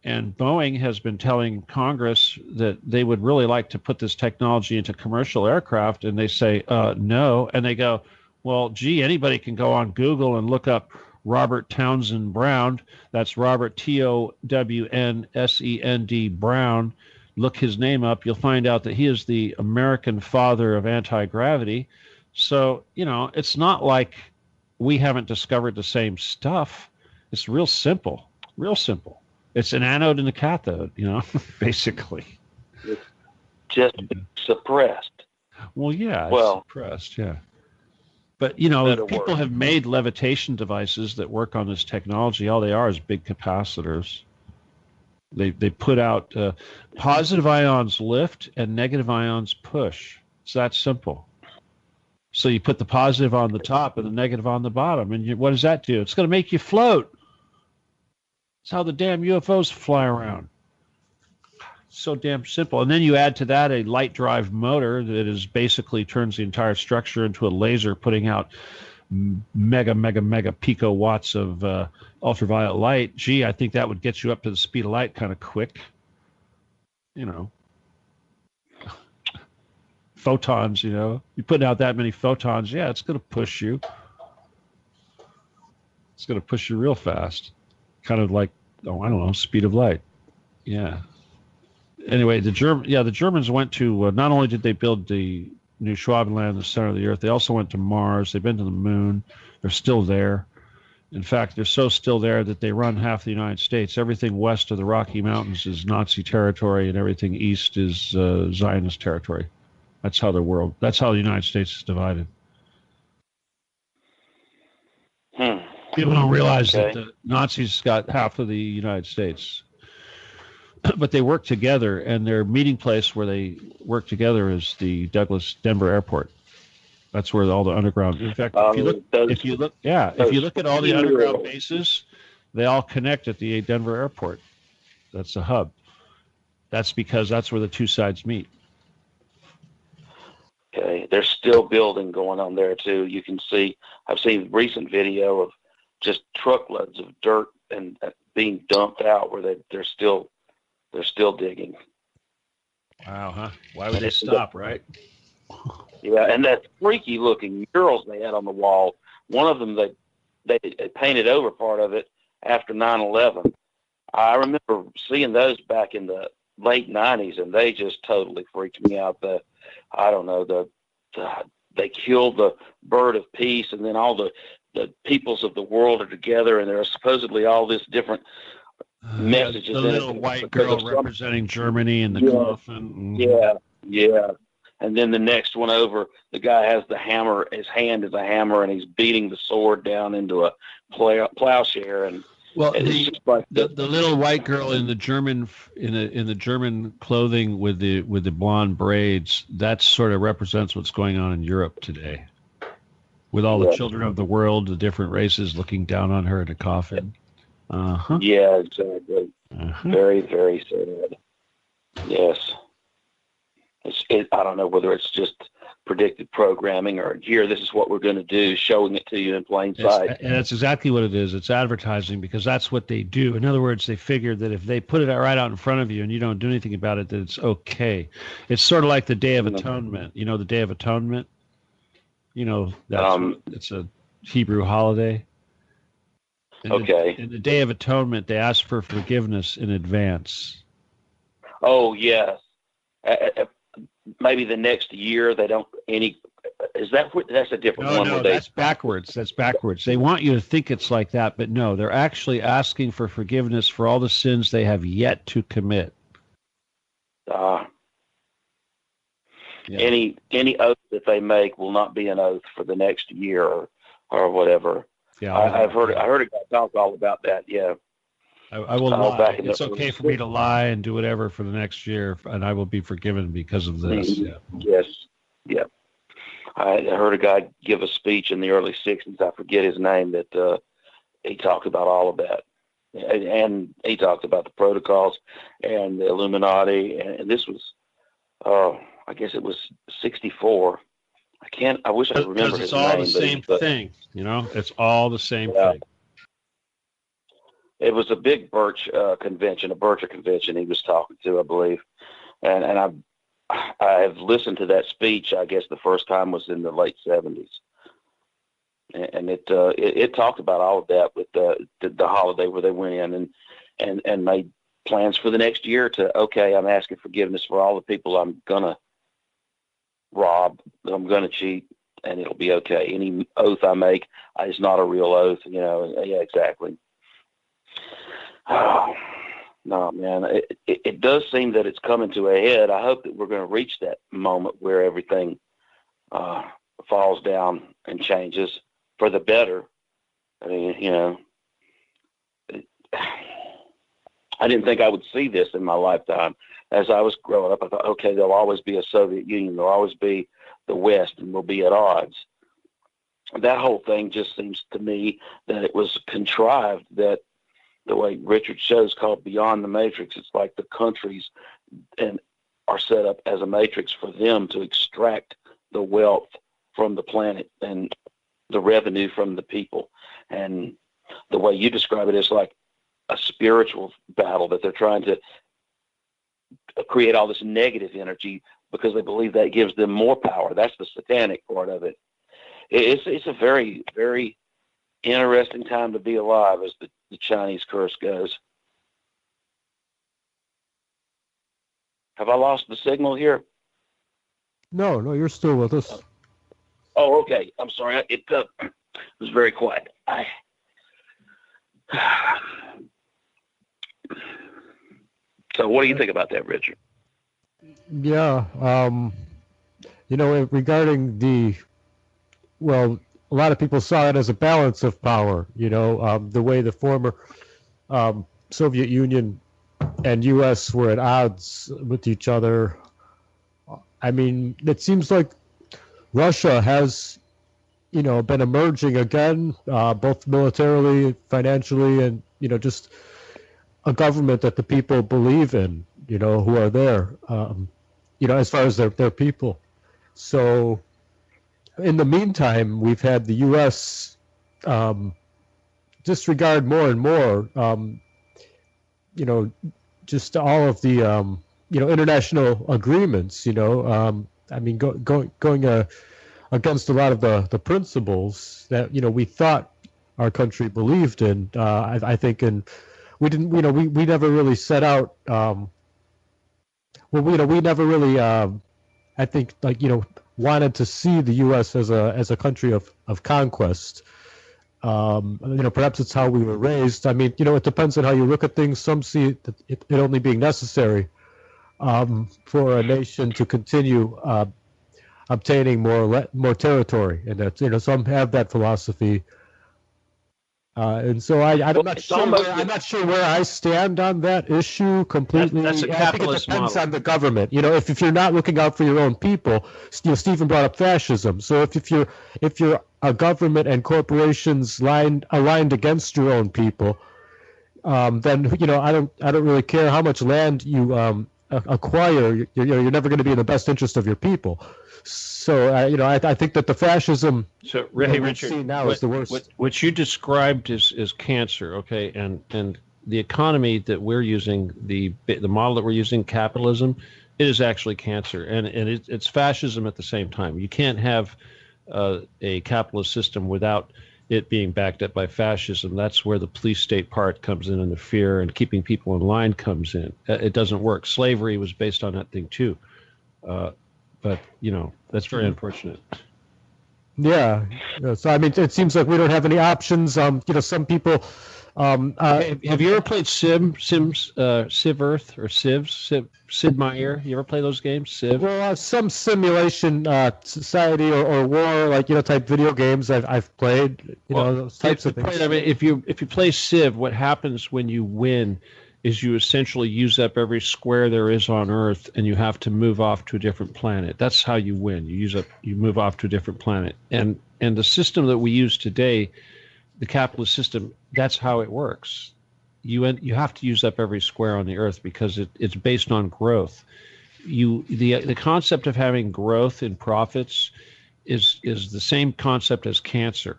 S2: And Boeing has been telling Congress that they would really like to put this technology into commercial aircraft, and they say no. And they go, well, gee, anybody can go on Google and look up Robert Townsend Brown. That's Robert Townsend Brown. Look his name up. You'll find out that he is the American father of anti-gravity. So, it's not like we haven't discovered the same stuff. It's real simple. It's an anode and a cathode, basically.
S3: It's just suppressed.
S2: Well, yeah, it's suppressed, yeah. But, people have made levitation devices that work on this technology. All they are is big capacitors. They put out positive ions lift and negative ions push. It's that simple. So you put the positive on the top and the negative on the bottom. And what does that do? It's going to make you float. It's how the damn UFOs fly around. So damn simple. And then you add to that a light drive motor that is basically turns the entire structure into a laser, putting out mega picowatts of ultraviolet light. Gee, I think that would get you up to the speed of light kind of quick. Photons, you're putting out that many photons. Yeah, it's going to push you. It's going to push you real fast. Kind of like, speed of light. Yeah. Anyway, the Germans went to, not only did they build the New Schwabenland, the center of the Earth, they also went to Mars. They've been to the moon. They're still there. In fact, they're so still there that they run half the United States. Everything west of the Rocky Mountains is Nazi territory, and everything east is Zionist territory. That's how the United States is divided. People don't realize that the Nazis got half of the United States. But they work together, and their meeting place where they work together is the Denver Airport. That's where all the underground. In fact, if you look at all the underground bases, they all connect at the Denver Airport. That's the hub. That's because that's where the two sides meet.
S3: Okay, there's still building going on there too. You can see. I've seen recent video of just truckloads of dirt and being dumped out where they're still digging.
S2: Wow, huh? Why would they stop, right?
S3: Yeah, and that freaky looking murals they had on the wall. One of them they painted over part of it after 9/11. I remember seeing those back in the late 90s, and they just totally freaked me out. They killed the bird of peace, and then all the peoples of the world are together, and there are supposedly all this different messages.
S2: The little white girl representing Germany in the coffin.
S3: Yeah. And then the next one over, the guy has the hammer. His hand is a hammer, and he's beating the sword down into a plowshare. And
S2: the little white girl in the German in the German clothing with the blonde braids, that sort of represents what's going on in Europe today, with all the children of the world, the different races looking down on her in a coffin.
S3: Yeah, exactly. Very, very sad. Yes. I don't know whether it's just predicted programming or here, this is what we're going to do, showing it to you in plain sight.
S2: And that's exactly what it is. It's advertising, because that's what they do. In other words, they figure that if they put it right out in front of you and you don't do anything about it, that it's okay. It's sort of like the Day of Atonement. You know, the Day of Atonement? It's a Hebrew holiday. In the Day of Atonement, they ask for forgiveness in advance.
S3: Oh, yes. Maybe the next year they don't any. That's a different one?
S2: No, that's backwards. That's backwards. They want you to think it's like that, but no, they're actually asking for forgiveness for all the sins they have yet to commit.
S3: Any oath that they make will not be an oath for the next year or whatever. Yeah, I heard a guy talk all about that. Yeah.
S2: I will lie. It's okay for me to lie and do whatever for the next year, and I will be forgiven because of this. Yeah.
S3: Yes. Yeah. I heard a guy give a speech in the early 60s. I forget his name, that he talked about all of that. And he talked about the protocols and the Illuminati. And this was, I guess it was 64. I wish I could remember his name.
S2: Because it's all the same thing, you know? It's all the same thing.
S3: It was a big convention, a Bircher convention he was talking to, I believe. And I have listened to that speech. I guess the first time was in the late 70s. And it talked about all of that with the holiday where they went in and made plans for the next year okay, I'm asking forgiveness for all the people I'm going to rob, I'm going to cheat, and it'll be okay. Any oath I make is not a real oath, you know. Yeah, exactly. Oh, no, man, it does seem that it's coming to a head. I hope that we're going to reach that moment where everything falls down and changes for the better. I mean, you know, I didn't think I would see this in my lifetime. As I was growing up, I thought, okay, there'll always be a Soviet Union. There'll always be the West, and we'll be at odds. That whole thing just seems to me that it was contrived, that the way Richard shows called Beyond the Matrix, it's like the countries are set up as a matrix for them to extract the wealth from the planet and the revenue from the people. And the way you describe it is like a spiritual battle, that they're trying to create all this negative energy because they believe that gives them more power. That's the satanic part of it. It's a very, very interesting time to be alive, as the Chinese curse goes. Have I lost the signal here?
S1: No, you're still with us.
S3: Oh, okay. I'm sorry. It was very quiet. So what do you think about that, Richard?
S1: Yeah, you know, regarding a lot of people saw it as a balance of power, you know, the way the former Soviet Union and U.S. were at odds with each other. I mean, it seems like Russia has, you know, been emerging again, both militarily, financially, and, you know, just a government that the people believe in, you know, who are there, you know, as far as their people. So in the meantime, we've had the U.S. Disregard more and more, you know, just all of the, you know, international agreements, you know, I mean, going against a lot of the principles that, you know, we thought our country believed in. I think, and we didn't, you know, we never really set out, well, you know, we never really, I think, like, you know, wanted to see the U.S. as a country of conquest. You know, perhaps it's how we were raised. I mean, you know, it depends on how you look at things. Some see it only being necessary for a nation to continue obtaining more territory, and that, you know, some have that philosophy. And so I'm not sure where I stand on that issue completely.
S2: That's a capitalist
S1: model. I think it depends
S2: model.
S1: on the government. You know, if you're not looking out for your own people, you know, Stephen brought up fascism. So if you're a government and corporations aligned against your own people, then, you know, I don't really care how much land you acquire. You're never going to be in the best interest of your people. So, you know, I think that the fascism
S2: Richard,
S1: see now is the worst.
S2: What you described is cancer, okay? And the economy that we're using, the model that we're using, capitalism, it is actually cancer. And it's fascism at the same time. You can't have a capitalist system without it being backed up by fascism. That's where the police state part comes in, and the fear and keeping people in line comes in. It doesn't work. Slavery was based on that thing too. But, you know, that's very unfortunate.
S1: Yeah. So, I mean, it seems like we don't have any options. You know, some people
S2: Have you ever played Civ Earth or Sid Meier? You ever play those games, Civ?
S1: Well, some simulation society or war, like, type video games I've played, those types of things.
S2: If you play Civ, what happens when you win is you essentially use up every square there is on Earth, and you have to move off to a different planet. That's how you win. You move off to a different planet. And the system that we use today, the capitalist system, that's how it works. You have to use up every square on the Earth because it's based on growth. The concept of having growth in profits is the same concept as cancer.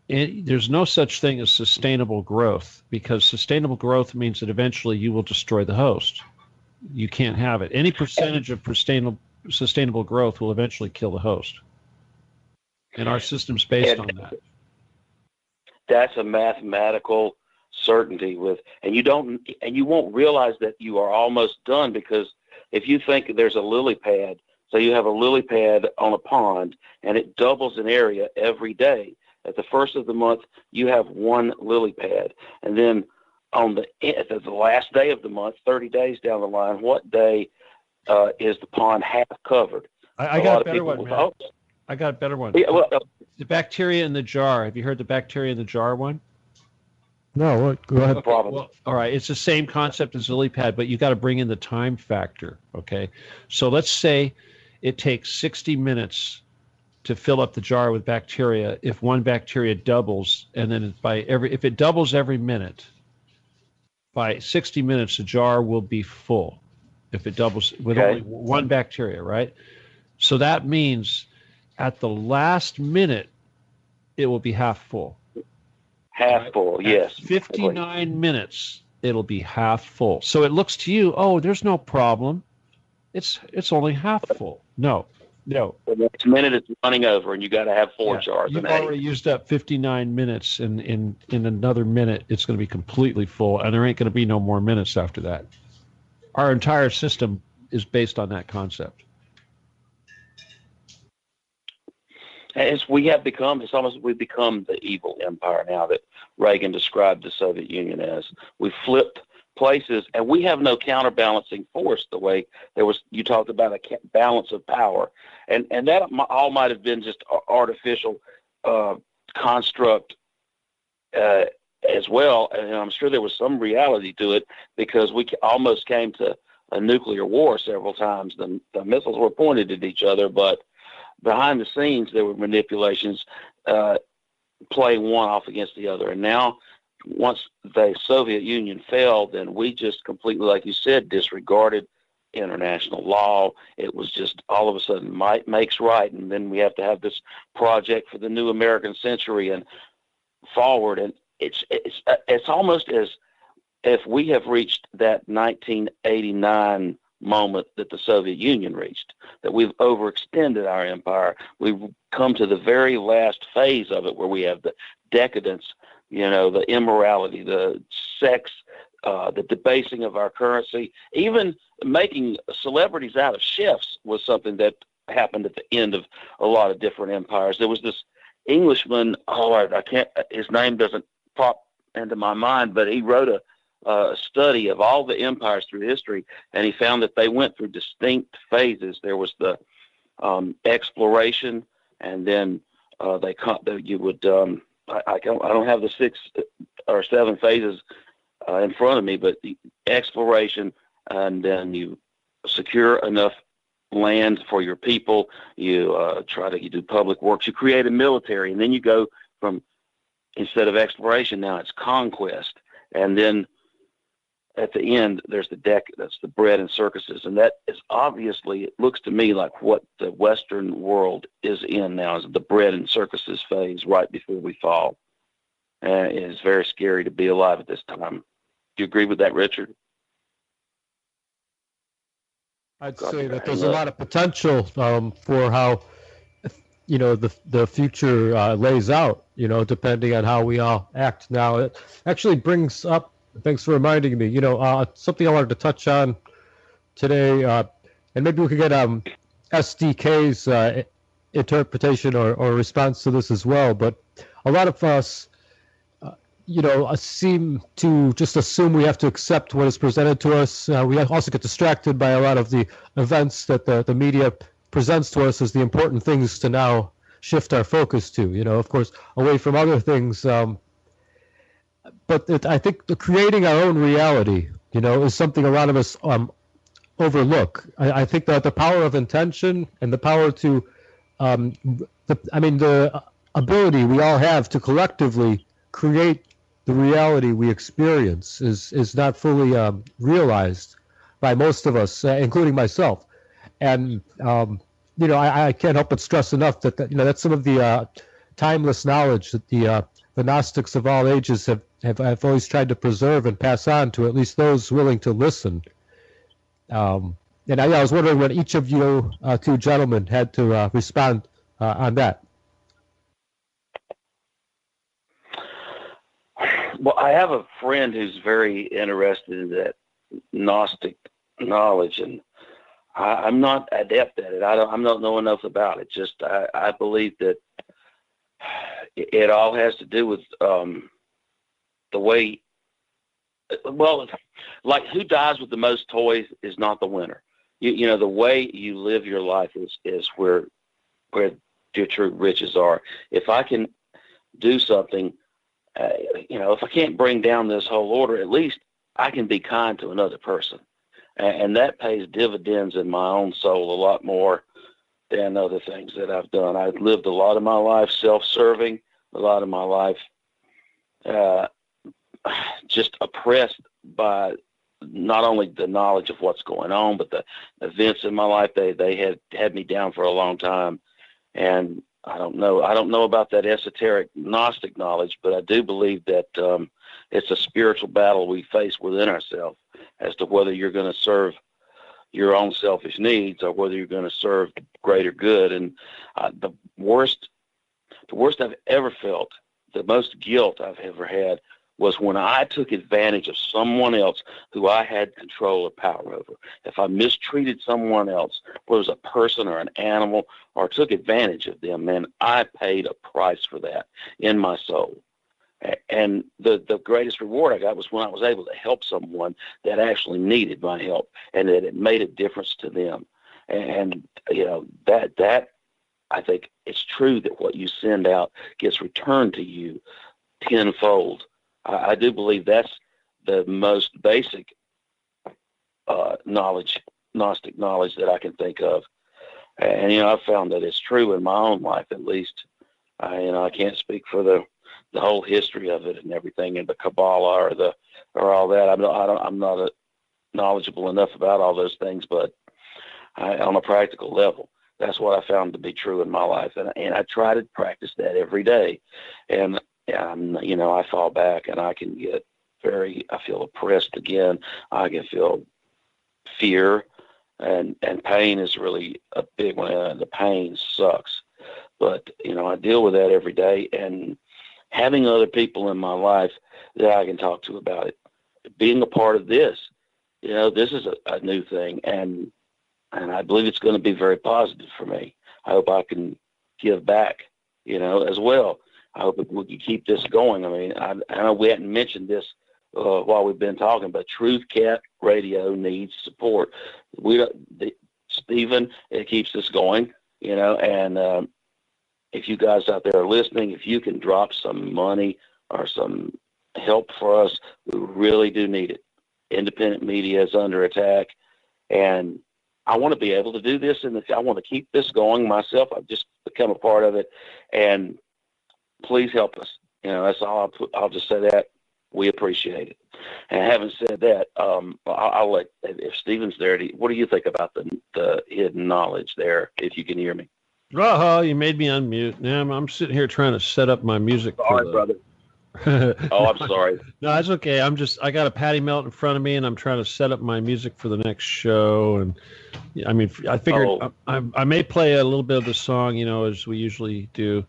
S2: There's no such thing as sustainable growth, because sustainable growth means that eventually you will destroy the host. You can't have it. Any percentage of sustainable growth will eventually kill the host. And our system's based on that.
S3: That's a mathematical certainty and you won't realize that you are almost done, because if you think there's a lily pad, so you have a lily pad on a pond and it doubles in area every day. At the first of the month, you have one lily pad. And then at the last day of the month, 30 days down the line, what day is the pond half covered?
S2: I got a better one, man. I got a better one.
S3: Yeah, well,
S2: the bacteria in the jar. Have you heard the bacteria in the jar one?
S1: No, go ahead.
S3: Okay,
S2: well, all right. It's the same concept as lily pad, but you got to bring in the time factor, okay? So let's say it takes 60 minutes to fill up the jar with bacteria if one bacteria doubles, and then if it doubles every minute, by 60 minutes the jar will be full. If it doubles with only one bacteria, right? So that means at the last minute it will be half full.
S3: Half full, yes.
S2: 59 minutes it'll be half full. So it looks to you, oh, there's no problem. It's only half full. No. The
S3: next minute it's running over, and you got to have 4 jars.
S2: You've already used up 59 minutes, and in another minute it's going to be completely full, and there ain't going to be no more minutes after that. Our entire system is based on that concept.
S3: We've become the evil empire now that Reagan described the Soviet Union as. We flipped places, and we have no counterbalancing force the way you talked about a balance of power, and that all might have been just artificial construct as well, and I'm sure there was some reality to it, because we almost came to a nuclear war several times. The missiles were pointed at each other, but behind the scenes there were manipulations playing one off against the other. And now, once the Soviet Union fell, then we just completely, like you said, disregarded international law. It was just all of a sudden might makes right, and then we have to have this project for the new American century and forward. And it's almost as if we have reached that 1989 moment that the Soviet Union reached, that we've overextended our empire. We've come to the very last phase of it, where we have the decadence, the immorality, the sex, the debasing of our currency. Even making celebrities out of chefs was something that happened at the end of a lot of different empires. There was this Englishman, his name doesn't pop into my mind, but he wrote a study of all the empires through history, and he found that they went through distinct phases. There was the exploration, and then you would I don't have the 6 or 7 phases in front of me, but the exploration, and then you secure enough land for your people. You you do public works. You create a military, and then you go from, instead of exploration, now it's conquest, and then at the end there's that's the bread and circuses, and that is obviously, it looks to me like what the Western world is in now, is the bread and circuses phase right before we fall. And it is very scary to be alive at this time. Do you agree with that, Richard?
S1: I'd say that there's a lot of potential for how the future lays out, depending on how we all act. Now, it actually brings up, thanks for reminding me, something I wanted to touch on today, and maybe we could get SDK's interpretation or response to this as well. But a lot of us seem to just assume we have to accept what is presented to us. We also get distracted by a lot of the events that the media presents to us as the important things to now shift our focus to, of course, away from other things. But I think creating our own reality, is something a lot of us overlook. I think that the power of intention and the power to, the ability we all have to collectively create the reality we experience is not fully realized by most of us, including myself. And I can't help but stress enough that that's some of the timeless knowledge that the Gnostics of all ages have always tried to preserve and pass on to at least those willing to listen. And I was wondering what each of you two gentlemen had to respond on that.
S3: Well, I have a friend who's very interested in that Gnostic knowledge, and I'm not adept at it. I'm not know enough about it. Just I believe that it all has to do with the way. Well, like who dies with the most toys is not the winner. The way you live your life is where your true riches are. If I can do something, if I can't bring down this whole order, at least I can be kind to another person. And that pays dividends in my own soul a lot more than other things that I've done. I've lived a lot of my life self-serving, a lot of my life just oppressed by not only the knowledge of what's going on, but the events in my life. They had me down for a long time. And I don't know about that esoteric Gnostic knowledge, but I do believe that it's a spiritual battle we face within ourselves as to whether you're going to serve your own selfish needs or whether you're going to serve greater good. And the worst I've ever felt, the most guilt I've ever had, was when I took advantage of someone else who I had control or power over. If I mistreated someone else, whether it was a person or an animal, or took advantage of them, man, I paid a price for that in my soul. And the greatest reward I got was when I was able to help someone that actually needed my help and that it made a difference to them. And that I think it's true that what you send out gets returned to you tenfold. I do believe that's the most basic Gnostic knowledge that I can think of. And, I've found that it's true in my own life, at least. I can't speak for the whole history of it and everything and the Kabbalah or all that. I'm not knowledgeable enough about all those things, but on a practical level, that's what I found to be true in my life. And I try to practice that every day. And I fall back and I can get I feel oppressed again. I can feel fear and pain is really a big one. The pain sucks, but I deal with that every day, and having other people in my life that I can talk to about it, being a part of this, this is a new thing, and I believe it's going to be very positive for me. I hope I can give back, as well. I hope we can keep this going. I mean, I know we hadn't mentioned this while we've been talking, but Truth Cat Radio needs support. Stephen, it keeps this going, and if you guys out there are listening, if you can drop some money or some help for us, we really do need it. Independent media is under attack, and I want to be able to do this, I want to keep this going myself. I've just become a part of it, and please help us. That's all I'll just say that. We appreciate it. And having said that, I'll let, if Stephen's there, what do you think about the hidden knowledge there, if you can hear me?
S2: Oh, you made me unmute. Yeah, I'm sitting here trying to set up my music.
S3: Sorry, brother. Oh, I'm sorry.
S2: No, that's okay. I got a patty melt in front of me, and I'm trying to set up my music for the next show. And I mean, I figured I may play a little bit of the song, as we usually do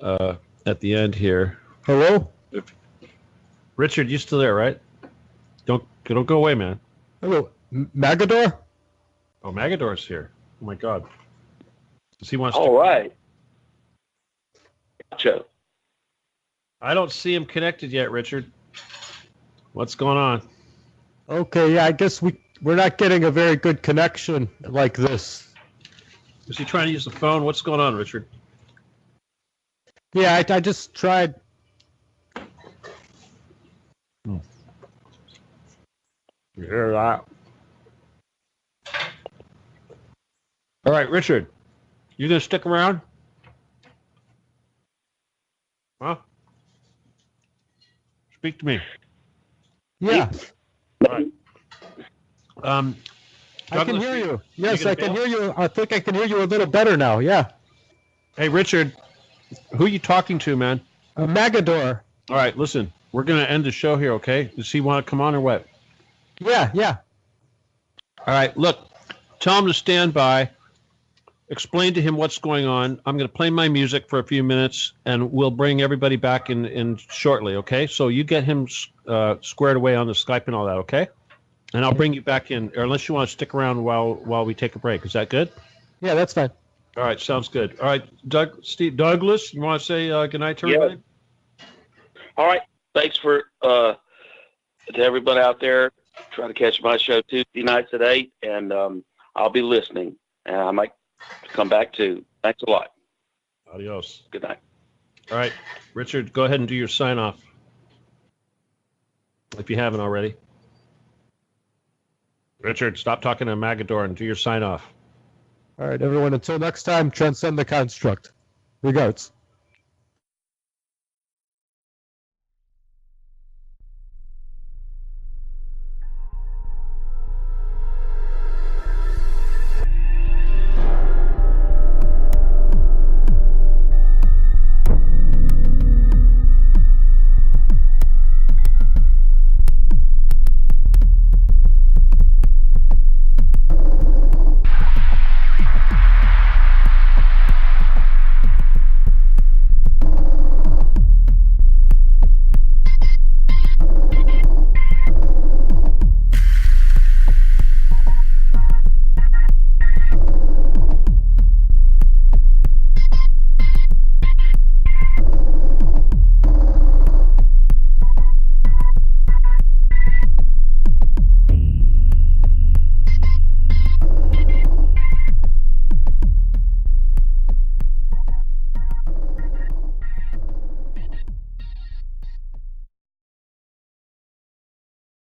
S2: at the end here.
S1: Hello?
S2: Richard, you still there, right? Don't go away, man.
S1: Hello, Magador?
S2: Oh, Magador's here. Oh my God. Does he want?
S3: All right. Gotcha.
S2: I don't see him connected yet, Richard. What's going on?
S1: Okay, yeah, I guess we're not getting a very good connection like this.
S2: Is he trying to use the phone? What's going on, Richard?
S1: Yeah, I just tried.
S2: You hear that? All right, Richard, you gonna stick around? Huh? Speak to me.
S1: Yeah.
S2: All right.
S1: I can hear you. Yes, I can
S2: bail?
S1: hear you. I think I can hear you a little better now. Yeah.
S2: Hey, Richard, who are you talking to, man?
S1: Magador.
S2: All right, listen, we're going to end the show here, okay? Does he want to come on or what?
S1: Yeah, yeah.
S2: All right, look, tell him to stand by. Explain to him what's going on. I'm going to play my music for a few minutes, and we'll bring everybody back in shortly, okay? So you get him squared away on the Skype and all that, okay? And I'll bring you back in, or unless you want to stick around while we take a break. Is that good?
S1: Yeah, that's fine.
S2: All right, sounds good. All right, Douglas, you want to say goodnight to everybody?
S3: All right. Thanks to everybody out there. Try to catch my show Tuesday nights at 8, and I'll be listening. And I might come back too. Thanks a lot.
S2: Adios.
S3: Good night.
S2: All right, Richard, go ahead and do your sign off if you haven't already. Richard, stop talking to Magador and do your sign off.
S1: All right, everyone. Until next time, transcend the construct. Regards.